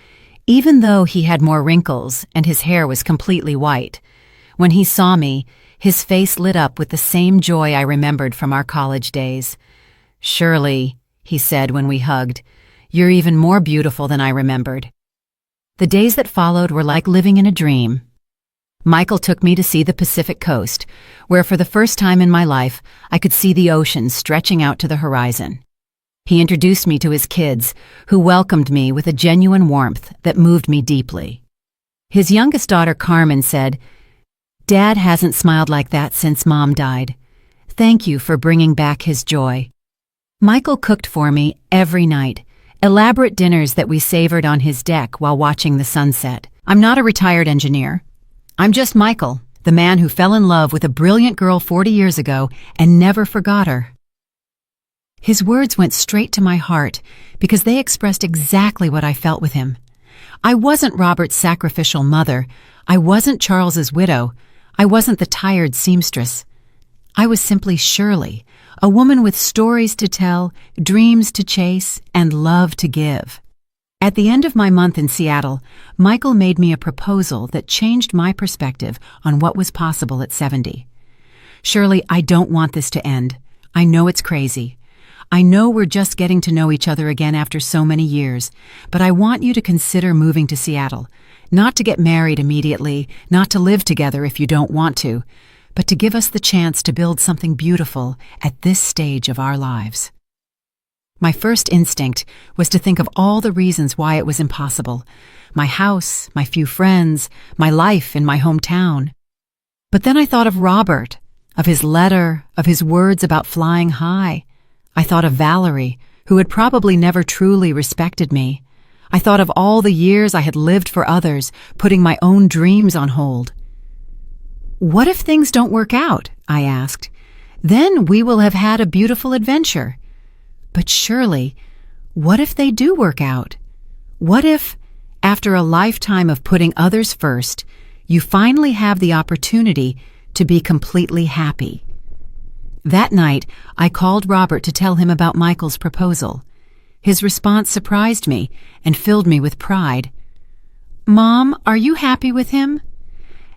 S1: even though he had more wrinkles and his hair was completely white. When he saw me, his face lit up with the same joy I remembered from our college days. "Shirley," he said when we hugged, "you're even more beautiful than I remembered." The days that followed were like living in a dream. Michael took me to see the Pacific coast, where for the first time in my life, I could see the ocean stretching out to the horizon. He introduced me to his kids, who welcomed me with a genuine warmth that moved me deeply. His youngest daughter, Carmen, said, "Dad hasn't smiled like that since Mom died. Thank you for bringing back his joy." Michael cooked for me every night, elaborate dinners that we savored on his deck while watching the sunset. I'm not a retired engineer. I'm just Michael, the man who fell in love with a brilliant girl 40 years ago and never forgot her. His words went straight to my heart because they expressed exactly what I felt with him. I wasn't Robert's sacrificial mother. I wasn't Charles's widow. I wasn't the tired seamstress. I was simply Shirley, a woman with stories to tell, dreams to chase, and love to give. At the end of my month in Seattle, Michael made me a proposal that changed my perspective on what was possible at 70. "Shirley, I don't want this to end. I know it's crazy. I know we're just getting to know each other again after so many years, but I want you to consider moving to Seattle, not to get married immediately, not to live together if you don't want to, but to give us the chance to build something beautiful at this stage of our lives." My first instinct was to think of all the reasons why it was impossible. My house, my few friends, my life in my hometown. But then I thought of Robert, of his letter, of his words about flying high. I thought of Valerie, who had probably never truly respected me. I thought of all the years I had lived for others, putting my own dreams on hold. "What if things don't work out?" I asked. "Then we will have had a beautiful adventure." "But surely, what if they do work out? What if, after a lifetime of putting others first, you finally have the opportunity to be completely happy?" That night, I called Robert to tell him about Michael's proposal. His response surprised me and filled me with pride. "Mom, are you happy with him?"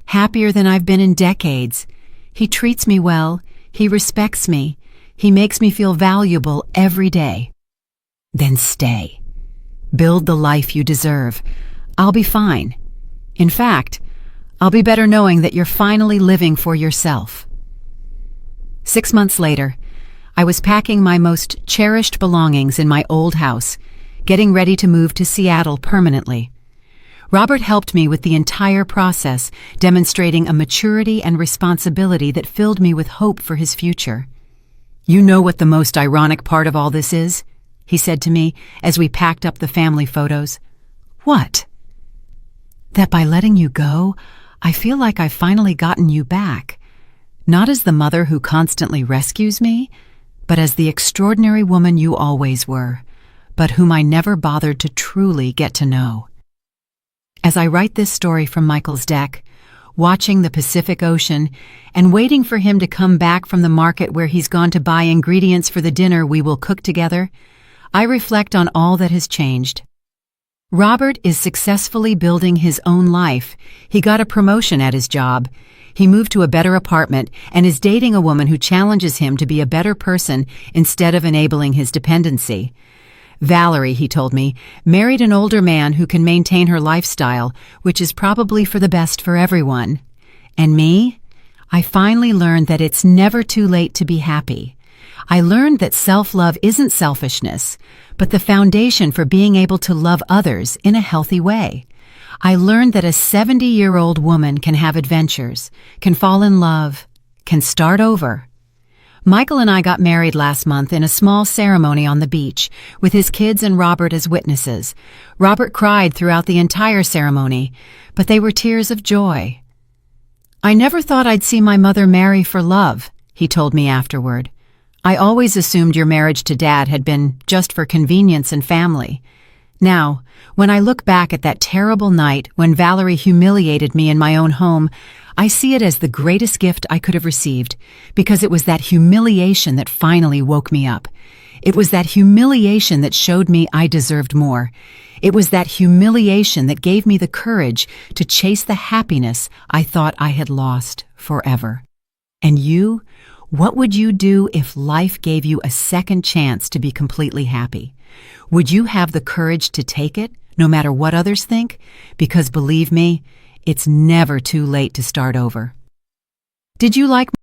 S1: "Happier than I've been in decades. He treats me well, he respects me, he makes me feel valuable every day. Then stay. Build the life you deserve. I'll be fine. In fact, I'll be better knowing that you're finally living for yourself. 6 months later, I was packing my most cherished belongings in my old house, getting ready to move to Seattle permanently. Robert helped me with the entire process, demonstrating a maturity and responsibility that filled me with hope for his future. "You know what the most ironic part of all this is?" he said to me as we packed up the family photos. "What?" "That by letting you go, I feel like I've finally gotten you back. Not as the mother who constantly rescues me, but as the extraordinary woman you always were, but whom I never bothered to truly get to know." As I write this story from Michael's deck, watching the Pacific Ocean and waiting for him to come back from the market where he's gone to buy ingredients for the dinner we will cook together, I reflect on all that has changed. Robert is successfully building his own life. He got a promotion at his job. He moved to a better apartment and is dating a woman who challenges him to be a better person instead of enabling his dependency. Valerie, he told me, married an older man who can maintain her lifestyle, which is probably for the best for everyone. And me? I finally learned that it's never too late to be happy. I learned that self-love isn't selfishness, but the foundation for being able to love others in a healthy way. I learned that a 70-year-old woman can have adventures, can fall in love, can start over. Michael and I got married last month in a small ceremony on the beach, with his kids and Robert as witnesses. Robert cried throughout the entire ceremony, but they were tears of joy. "I never thought I'd see my mother marry for love," he told me afterward. "I always assumed your marriage to Dad had been just for convenience and family. Now, when I look back at that terrible night when Valerie humiliated me in my own home, I see it as the greatest gift I could have received, because it was that humiliation that finally woke me up. It was that humiliation that showed me I deserved more. It was that humiliation that gave me the courage to chase the happiness I thought I had lost forever. And you? What would you do if life gave you a second chance to be completely happy? Would you have the courage to take it, no matter what others think? Because believe me, it's never too late to start over." Did you like